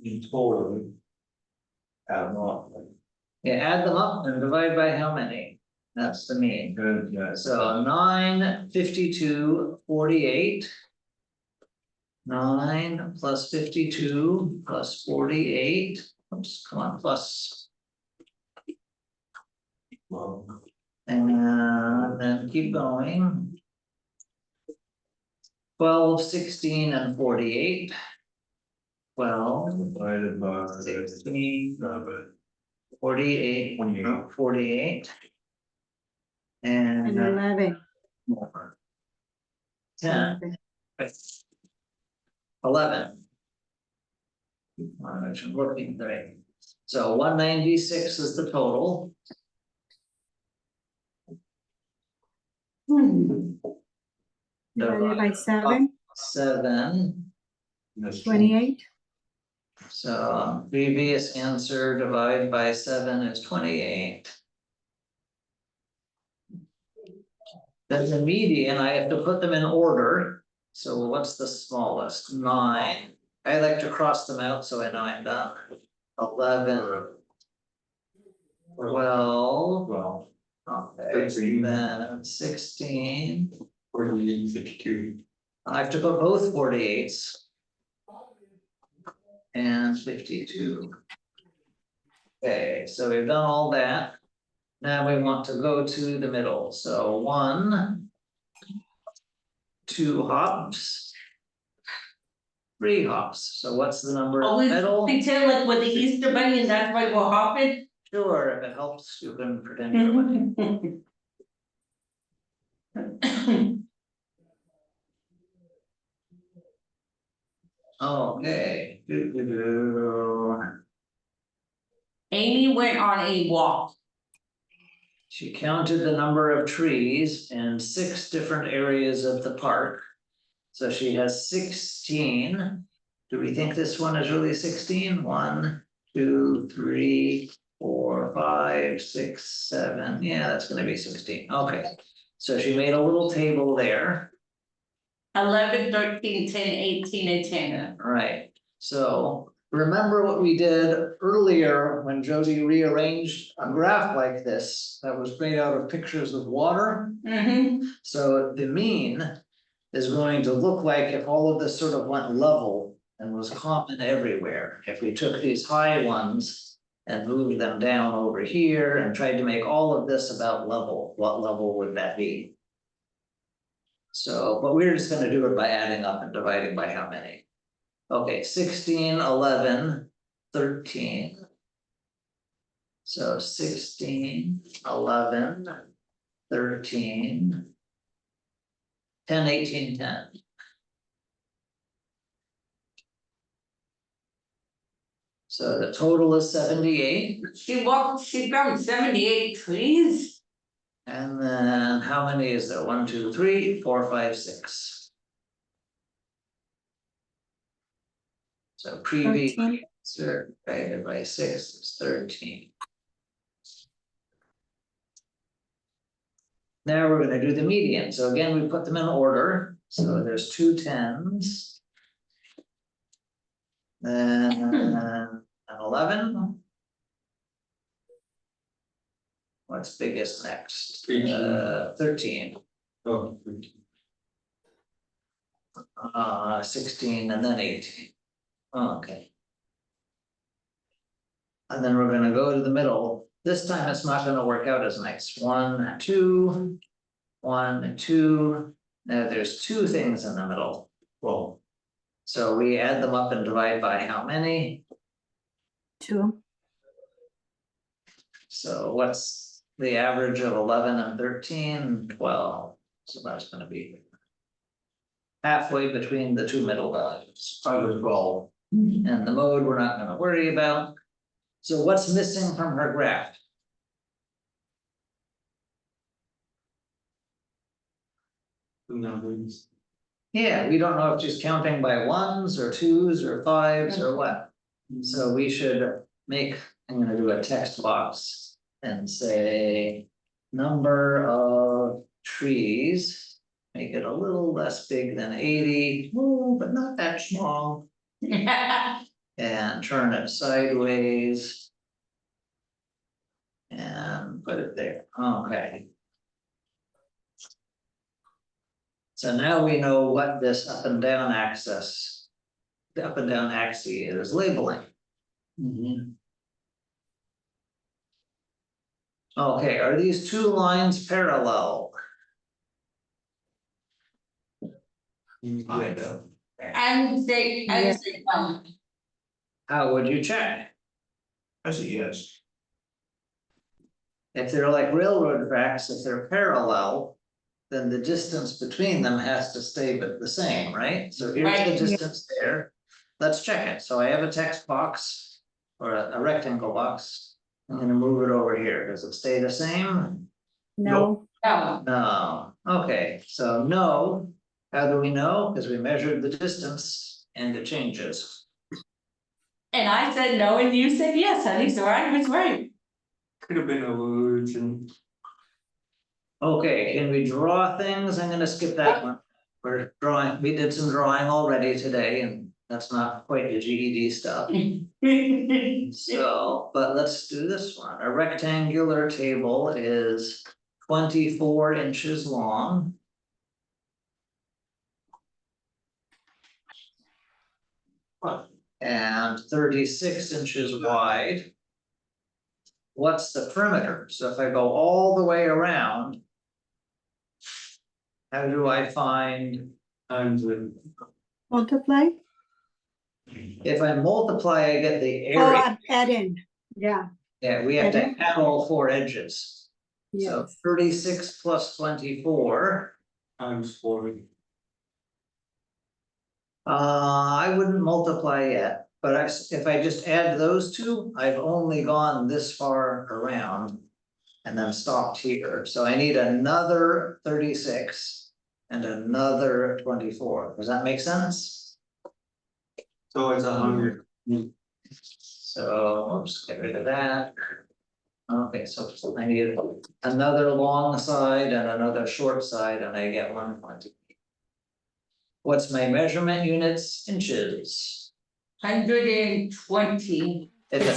In total. Add them up. Yeah, add them up and divide by how many? That's the mean. Good, yes. So 9, 52, 48. 9 plus 52 plus 48. Oops, come on, plus. Well, And then keep going. 12, 16, and 48. 12, divided by. 16, But 48, 28. 48. And And 11. more. 10, 11. I'm looking right. So 196 is the total. Divided by 7, 7. That's 28. So previous answer divided by 7 is 28. Then the median, I have to put them in order. So what's the smallest? 9. I like to cross them out so I know I'm done. 11, 12, Well, okay, 13. then 16. 48, 52. I have to put both 48s. And 52. Okay, so we've done all that. Now we want to go to the middle, so 1. 2 hops. 3 hops, so what's the number in the Always middle? pretend like with the Easter bunny and that's why we're hopping. Sure, if it helps, you can pretend you're winning. Okay. Amy went on a walk. She counted the number of trees in 6 different areas of the park. So she has 16. Do we think this one is really 16? 1, 2, 3, 4, 5, 6, 7. Yeah, that's gonna be 16. Okay. So she made a little table there. 11, 13, 10, 18, and 10. Right, so remember what we did earlier when Jody rearranged a graph like this that was made out of pictures of water? So the mean is going to look like if all of this sort of went level and was common everywhere. If we took these high ones and moved them down over here and tried to make all of this about level, what level would that be? So, but we're just gonna do it by adding up and dividing by how many. Okay, 16, 11, 13. So 16, 11, 13. 10, 18, 10. So the total is 78. She found 78 trees. And then how many is there? 1, 2, 3, 4, 5, 6. So previous 13. divided by 6 is 13. Now we're going to do the median. So again, we put them in order. So there's 2 10s. Then an 11. What's biggest next? 13. Oh, 16 and then 18. Okay. And then we're gonna go to the middle. This time it's not gonna work out as nice. 1, 2, 1, 2. Now there's 2 things in the middle. well, So we add them up and divide by how many? 2. So what's the average of 11 and 13? 12. So that's gonna be halfway between the 2 middle values. I was 12. And the mode we're not gonna worry about. So what's missing from her graph? the numbers. Yeah, we don't know if she's counting by 1s or 2s or 5s or what. So we should make, I'm gonna do a text box and say number of trees. Make it a little less big than 80, oh, but not that small. And turn it sideways. And put it there, okay. So now we know what this up and down axis, the up and down axis is labeling. Okay, are these 2 lines parallel? I know. And say, How would you check? I say yes. If they're like railroad tracks, if they're parallel, then the distance between them has to stay but the same, right? So here's the Right. distance there. Let's check it. So I have a text box or a rectangle box. I'm gonna move it over here. Does it stay the same? No. no, No. Okay, so no. How do we know? Because we measured the distance and it changes. and I said no, and you said yes, honey, so I was right. Could have been illusion. Okay, can we draw things? I'm gonna skip that one. We're drawing, we did some drawing already today and That's not quite the GED stuff. So, but let's do this one. A rectangular table is 24 inches long. And 36 inches wide. What's the perimeter? So if I go all the way around. How do I find, Times the, Multiply? if I multiply, I get the Oh, area. add in, yeah, Yeah, we have to add in. add all four edges. So Yes. 36 plus 24. times 40. I wouldn't multiply yet, but if I just add those two, I've only gone this far around. And then stopped here, so I need another 36 and another 24. Does that make sense? So it's 100. So I'll just get rid of that. Okay, so I need another long side and another short side, and I get 120. What's my measurement units? Inches. 120. If I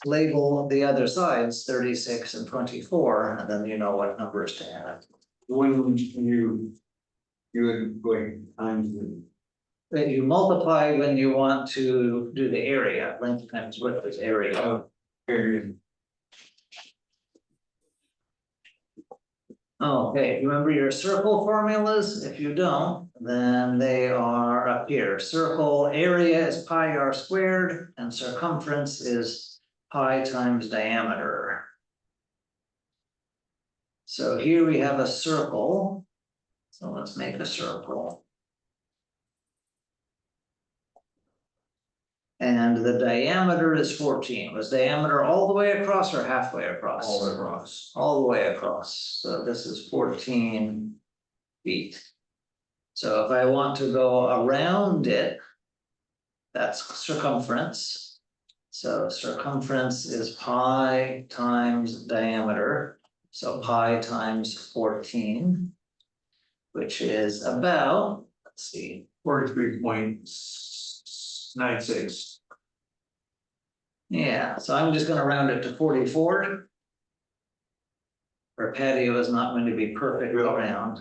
label the other sides 36 and 24, and then you know what numbers to add. When you would like times the, That you multiply when you want to do the area, length times width is area. area. Okay, remember your circle formulas? If you don't, then they are up here. Circle area is pi r squared and circumference is pi times diameter. So here we have a circle. So let's make a circle. And the diameter is 14. Was diameter all the way across or halfway across? All across. All the way across. So this is 14 feet. So if I want to go around it, that's circumference. So circumference is pi times diameter. So pi times 14, which is about, let's see, 43.96. yeah, so I'm just gonna round it to 44. Our patio is not going to be perfect Yeah. round.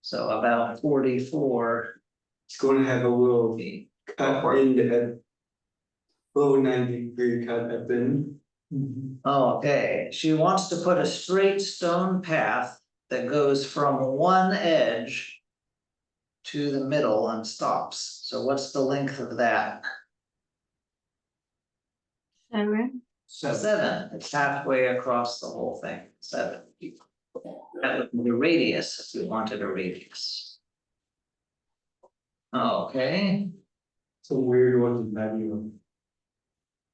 So about 44 It's going to have a little feet. cut in the little 90-degree cut at the end. Okay, she wants to put a straight stone path that goes from one edge to the middle and stops. So what's the length of that? 7, 7. It's halfway across the whole thing, 7. That would be the radius if we wanted a radius. Okay, It's a weird one to patio.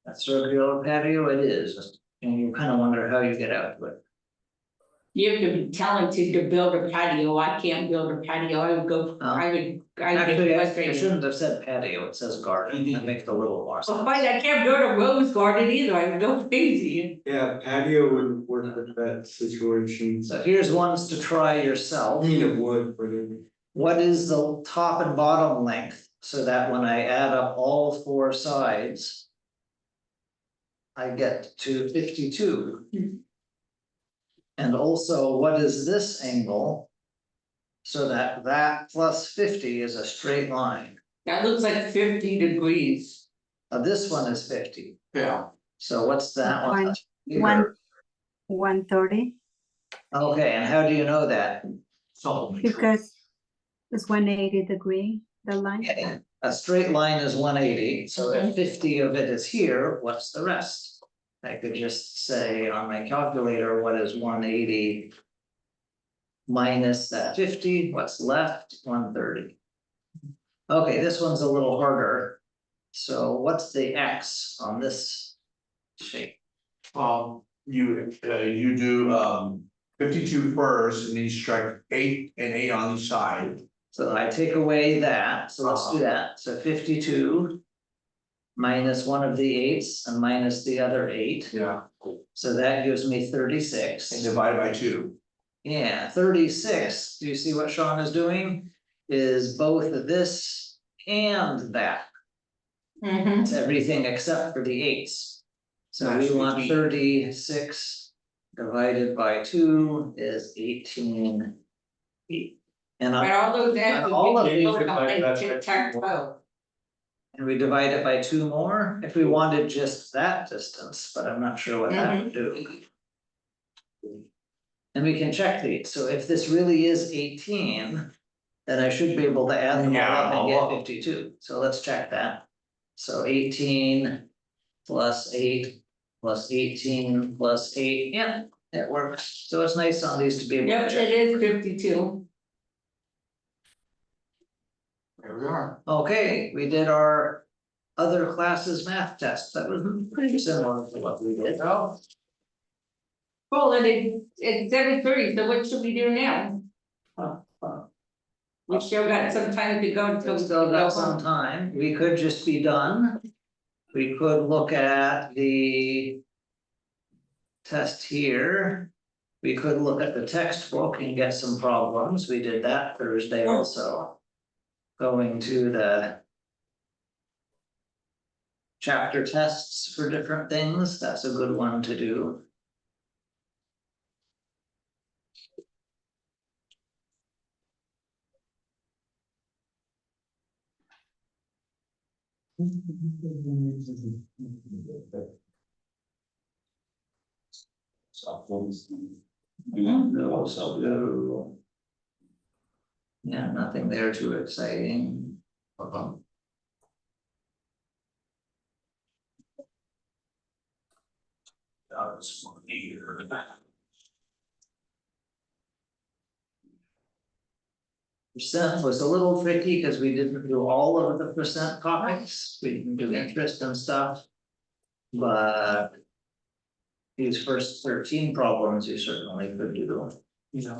that circular patio it is, and you kind of wonder how you get out of it. You have to be talented to build a patio. I can't build a patio. I would go, I'd Actually, get I frustrated. shouldn't have said patio, it says garden, that makes a little more Well, sense. fine, I can't build a rose garden either. I would go crazy. Yeah, patio would work with that situation. So here's ones to try yourself. Need of wood for the, What is the top and bottom length, so that when I add up all 4 sides, I get to 52. And also, what is this angle? So that plus 50 is a straight line. That looks like 50 degrees. Now this one is 50, Yeah. so what's that one? One- Here. 130, Okay, and how do you know that? Supplementary. because it's 180 degree, the line. Okay, a straight line is 180, so if 50 of it is here, what's the rest? I could just say on my calculator, what is 180 minus that 50, what's left? 130. Okay, this one's a little harder. So what's the X on this shape? You do 52 first, and then you strike 8 and 8 on each side. So I take away that, so let's do that, so 52. Minus one of the 8s and minus the other 8, Yeah. so that gives me And 36. divide by 2. Yeah, 36, do you see what Sean is doing? Is both this and that. Mhm. It's everything except for the eights. So we That's want 15. 36 divided by 2 is 18. And But I- all those answers, all of we can these go with are the like that, tic tac toe. and we divide it by 2 more, if we wanted just that distance, but I'm not sure what that would do. And we can check these, so if this really is 18, then I should be able to add them all Yeah, up and all get up. 52, so let's check that. So 18 plus 8 plus 18 plus 8, yeah, it works, so it's nice on these to be able to Yep, check. it is 52. There we are. Okay, we did our other classes math test, that was pretty similar to what we did. Well, Well, it's 7:30, so what should we do now? We still got some time to go until. We we still go got some home. time, we could just be done. We could look at the test here. We could look at the textbook and get some problems, we did that Thursday also. Going to the chapter tests for different things, that's a good one to do. Also do. Yeah, nothing there too exciting. that's one here. Percent was a little tricky because we didn't do all of the percent topics, we didn't do interest and stuff. But. These first 13 problems you certainly could do, you know.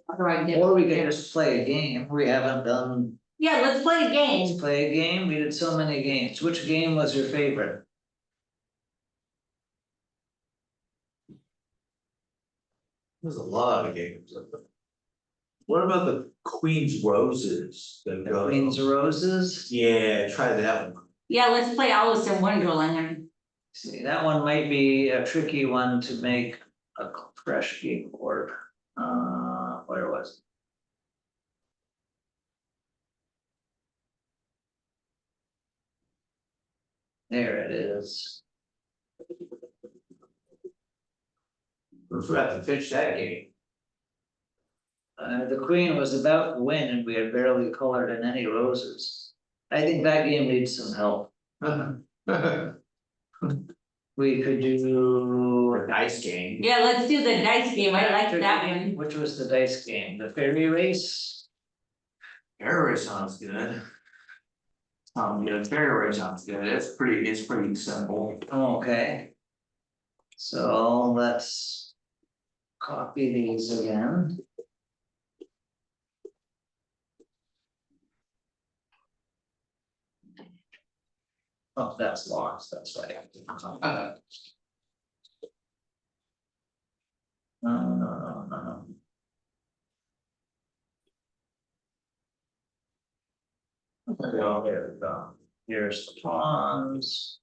How do I get- Or we could just play a game, we haven't done, Yeah, let's play a let's game. play a game, we did so many games, which game was your favorite? There's a lot of games. What about the Queen's Roses? that The go- Queen's Roses? Yeah, try that one. Yeah, let's play Alice in Wonderland. See, that one might be a tricky one to make a fresh game board. Where was it? There it is. We forgot to finish that game. The Queen was about to win and we had barely colored in any roses. I think that game needs some help. We could do. Nice game. Yeah, let's do the dice game. I like that one. Which was the dice game, the fairy race? Fairy sounds good. Yeah, fairy sounds good, it's pretty simple. Okay. So let's copy these again. Oh, that's lost, that's right. No. There we go. Here's the pawns.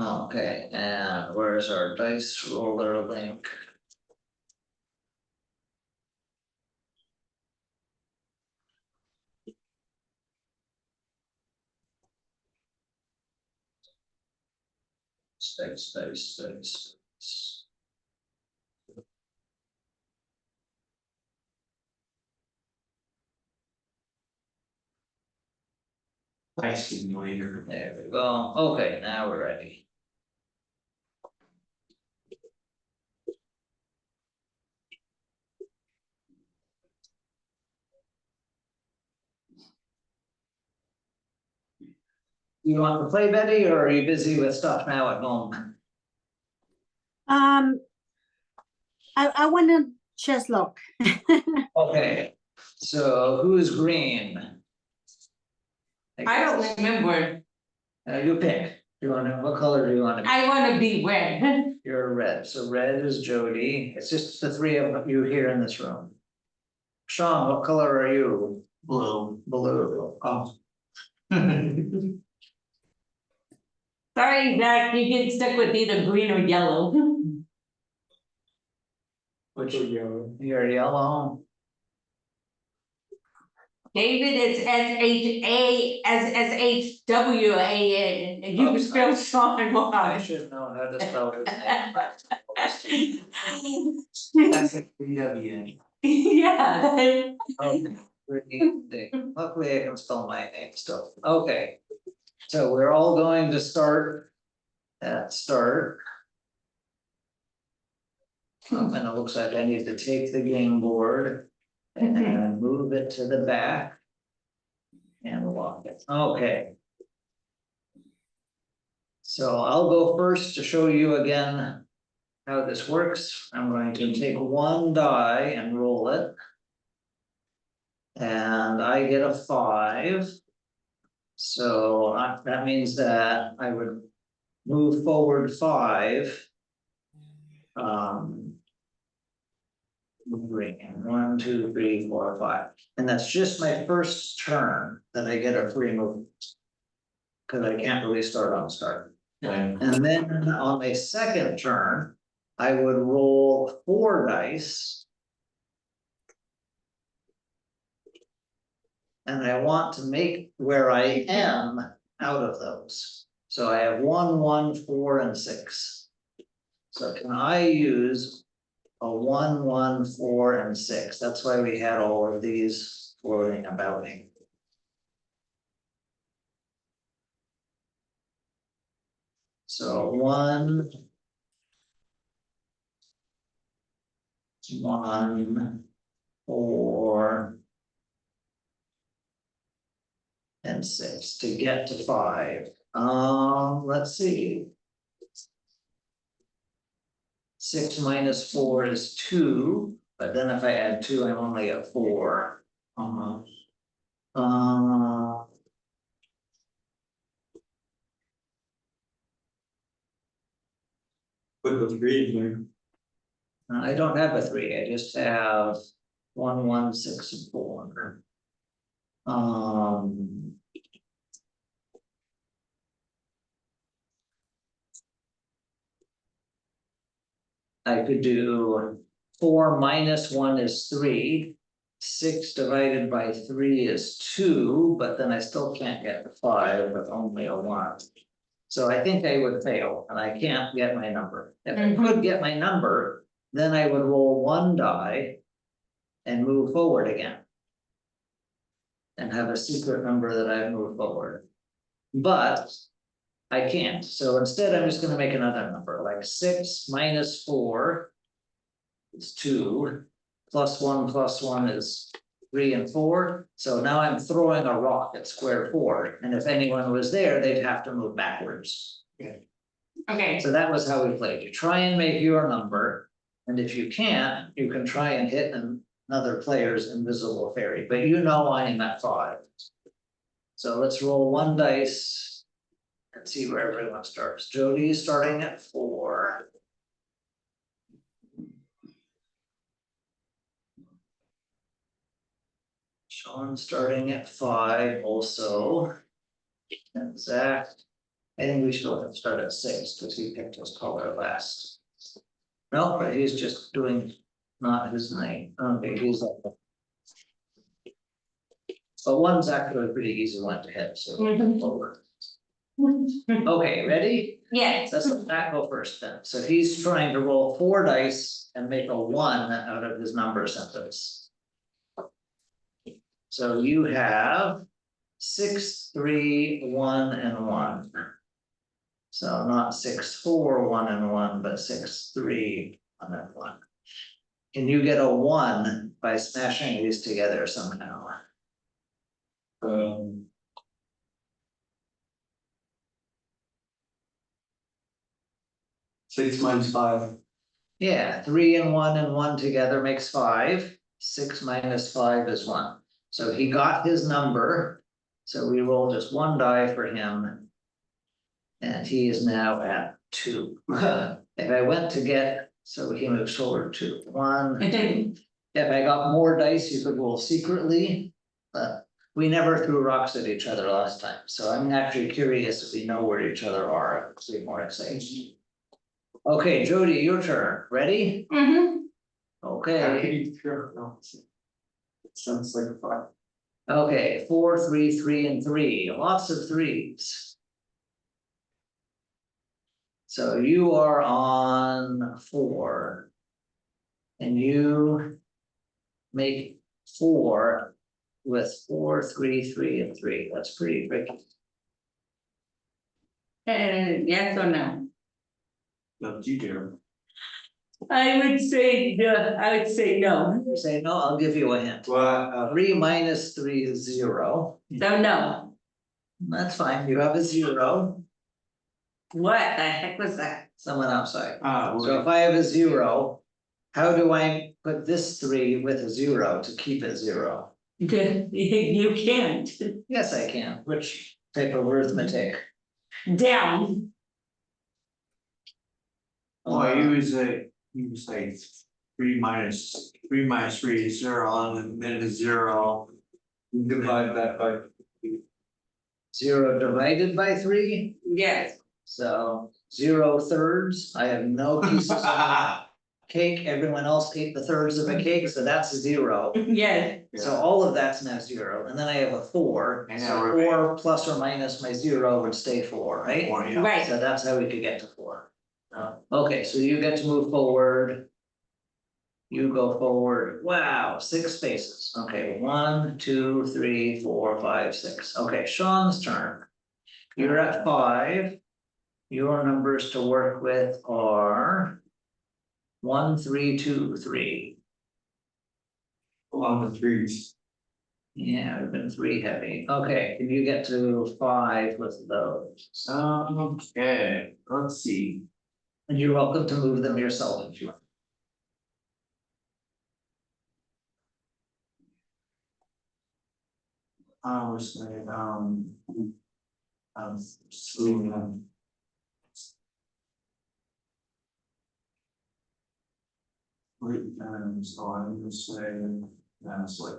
Okay, and where's our dice roller link? Dice. Nice game later. There we go. Okay, now we're ready. You want to play, Betty, or are you busy with stuff now at home? I wanna just look. Okay, so who's green? I don't remember, You pick. You wanna, what color do you wanna be? I wanna be red. You're red, so red is Jody. It's just the three of you here in this room. Sean, what color are you? Blue. Blue. Oh. Sorry, Zach, you get stuck with either green or yellow. Which, Yellow. you're yellow. David is S-H-A, S-H-W-A-N, and you can spell Sean I wrong. should know how to spell his name. That's a BWN. Yeah. Luckily, I can spell my name still. Okay. So we're all going to start at start. And it looks like I need to take the game board and move it to the back. And lock it. Okay. So I'll go first to show you again how this works. I'm going to take one die and roll it. And I get a 5. So that means that I would move forward 5. Bring 1, 2, 3, 4, 5. And that's just my first turn that I get a free move. Cause I can't really start on start. Okay. And then on my second turn, I would roll 4 dice. And I want to make where I am out of those. So I have 1, 1, 4, and 6. So can I use a 1, 1, 4, and 6? That's why we had all of these floating about me. So 1, 1, 4, and 6 to get to 5. Let's see. 6 minus 4 is 2, but then if I add 2, I'm only at 4. Put the 3 in I don't have a 3, I just have 1, 1, 6, and 4. I could do 4 minus 1 is 3. 6 divided by 3 is 2, but then I still can't get to 5 with only a 1. So I think I would fail, and I can't get my number. If I could get my number, then I would roll 1 die and move forward again. And have a secret number that I've moved forward. But I can't, so instead I'm just gonna make another number, like 6 minus 4 is 2, plus 1 is 3 and 4. So now I'm throwing a rock at square 4, and if anyone was there, they'd have to move backwards. Okay, So that was how we played. You try and make your number, and if you can't, you can try and hit another player's invisible fairy, but you know I'm at 5. So let's roll 1 dice. And see where everyone starts. Jody is starting at 4. Sean starting at 5 also. And Zach, I think we should let him start at 6 because he picked his color last. No, but he's just doing not his name. Okay, he's up. But one's actually a pretty easy one to hit, so over. Okay, ready? yes, Let's let Zach go first then. So he's trying to roll 4 dice and make a 1 out of his number sentence. So you have 6, 3, 1, and 1. So not 6, 4, 1, and 1, but 6, 3, 1, and 1. Can you get a 1 by smashing these together somehow? 6 minus 5. Yeah, 3 and 1 together makes 5. 6 minus 5 is 1. So he got his number. So we roll just one die for him. And he is now at 2. If I went to get, so he moves forward to 1. If I got more dice, you could roll secretly, but we never threw rocks at each other last time, so I'm actually curious if we know where each other are, it'll be more exciting. Okay, Jody, your turn, ready? Okay, No. It sounds like a 5. okay, 4, 3, 3, and 3, lots of threes. So you are on 4. And you make 4 with 4, 3, 3, and 3. That's pretty tricky. Yes or no? What you do? I would say no, You say no, I'll give you a hint. Well, 3 minus 3 is 0. so no, That's fine. You have a 0. what the heck was that? Someone outside. Ah, So if I have a 0, how do I put this 3 with a 0 to keep it 0? You can't, Yes, I can. Which type of arithmetic? down, well, you say 3 minus 3 is 0, and then it's 0. divide that by 0 divided by 3, yes, so 0 thirds. I have no pieces of cake. Everyone else ate the thirds of a cake, so that's 0. yes, So all of that's now 0, and then I have a 4, And so now we're- 4 plus or minus my 0 would stay 4, right? Or, yeah. right, So that's how we could get to 4. Okay, so you get to move forward. You go forward, wow, 6 spaces, okay, 1, 2, 3, 4, 5, 6, okay, Sean's turn. You're at 5. Your numbers to work with are 1, 3, 2, 3. along the 3s. Yeah, we've been 3 heavy. Okay, can you get to 5 with those? Okay, let's see. And you're welcome to move them yourself if you want. I was saying, so, wait, so I'm gonna say, that's like.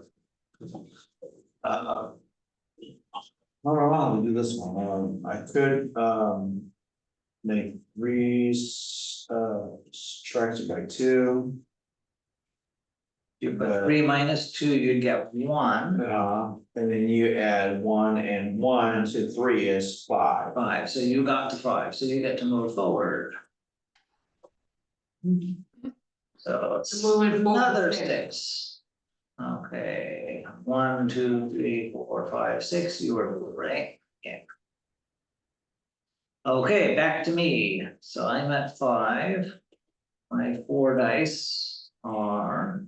I don't know how to do this one, I could, make 3, subtracted by 2. You put 3 minus 2, you'd get 1. And then you add 1 and 1 to 3 is 5. 5, so you got to 5, so you get to move forward. So it's moving forward. another 6. Okay, 1, 2, 3, 4, 5, 6, you were right, yeah. Okay, back to me, so I'm at 5. My 4 dice are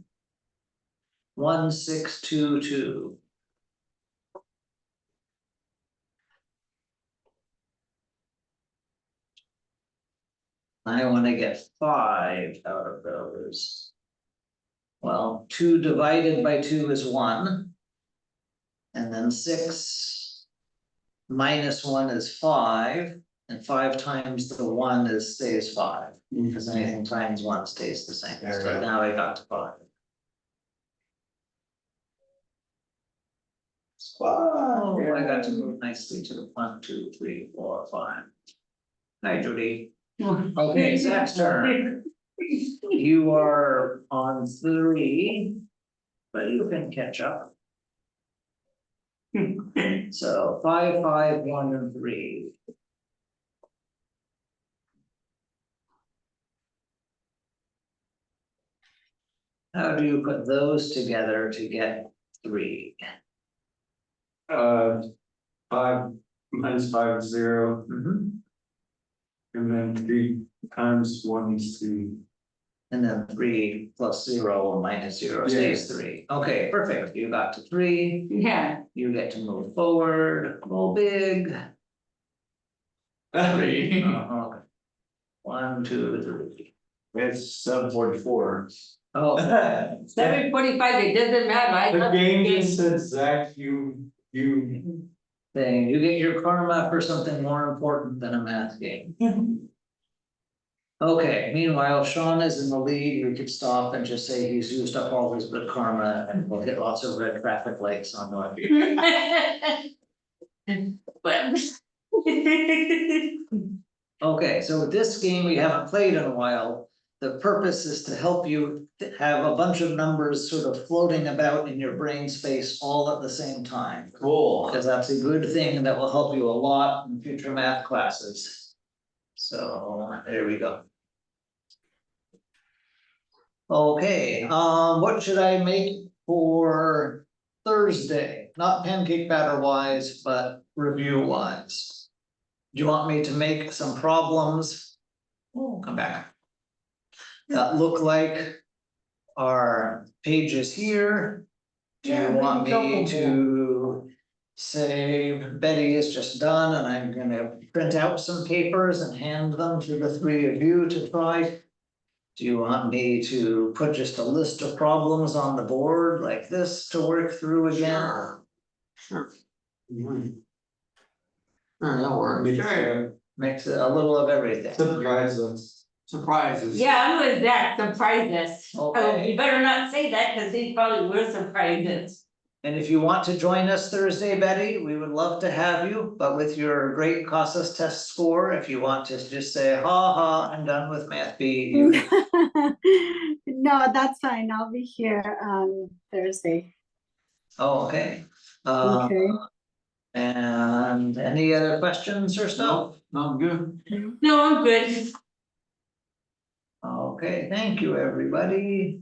1, 6, 2, 2. I wanna get 5 out of those. Well, 2 divided by 2 is 1. And then 6 minus 1 is 5, and 5 times the 1 stays 5. Because anything times 1 stays the same, Yeah, so right. now I got to 5. Oh, I got to move nicely to the 1, 2, 3, 4, 5. Hi, Judy. Okay, Zach's turn. You are on 3, but you can catch up. So 5, 5, 1, and 3. How do you put those together to get 3? 5 minus 5 is 0, and then 3 times 1 is 3. And then 3 plus 0 or minus 0 stays 3. Okay, perfect. You got to 3. yeah, You get to move forward, roll big. 3. Okay. 1, 2, 3. It's 7:44. Oh, 7:45, it doesn't matter, I The love game the just said, Zach, you. thing, you get your karma for something more important than a math game. Okay, meanwhile, Sean is in the lead, we could stop and just say he's used up all his good karma and we'll get lots of red traffic lights on the. But. Okay, so this game we haven't played in a while. The purpose is to help you have a bunch of numbers sort of floating about in your brain space all at the same time. Cool. Because that's a good thing that will help you a lot in future math classes. So there we go. Okay, what should I make for Thursday? Not pancake batter wise, but review wise. Do you want me to make some problems? Oh, come back. That look like our pages here. Do Yeah, you make a want couple me more. to say Betty is just done and I'm gonna print out some papers and hand them to the three of you to try? Do you want me to put just a list of problems on the board like this to work through again? Sure. Mm-hmm. That works. Mix a little of everything. Surprise us. Surprises. Yeah, I'm with that, surprise us. Oh, Okay. you better not say that, cause he probably will surprise us. And if you want to join us Thursday, Betty, we would love to have you, but with your great CASAS test score, if you want to just say, ha ha, I'm done with math B. you can- No, that's fine. I'll be here Thursday. Oh, okay. Okay. And any other questions or stuff? No, I'm good. No, I'm good. Okay, thank you, everybody.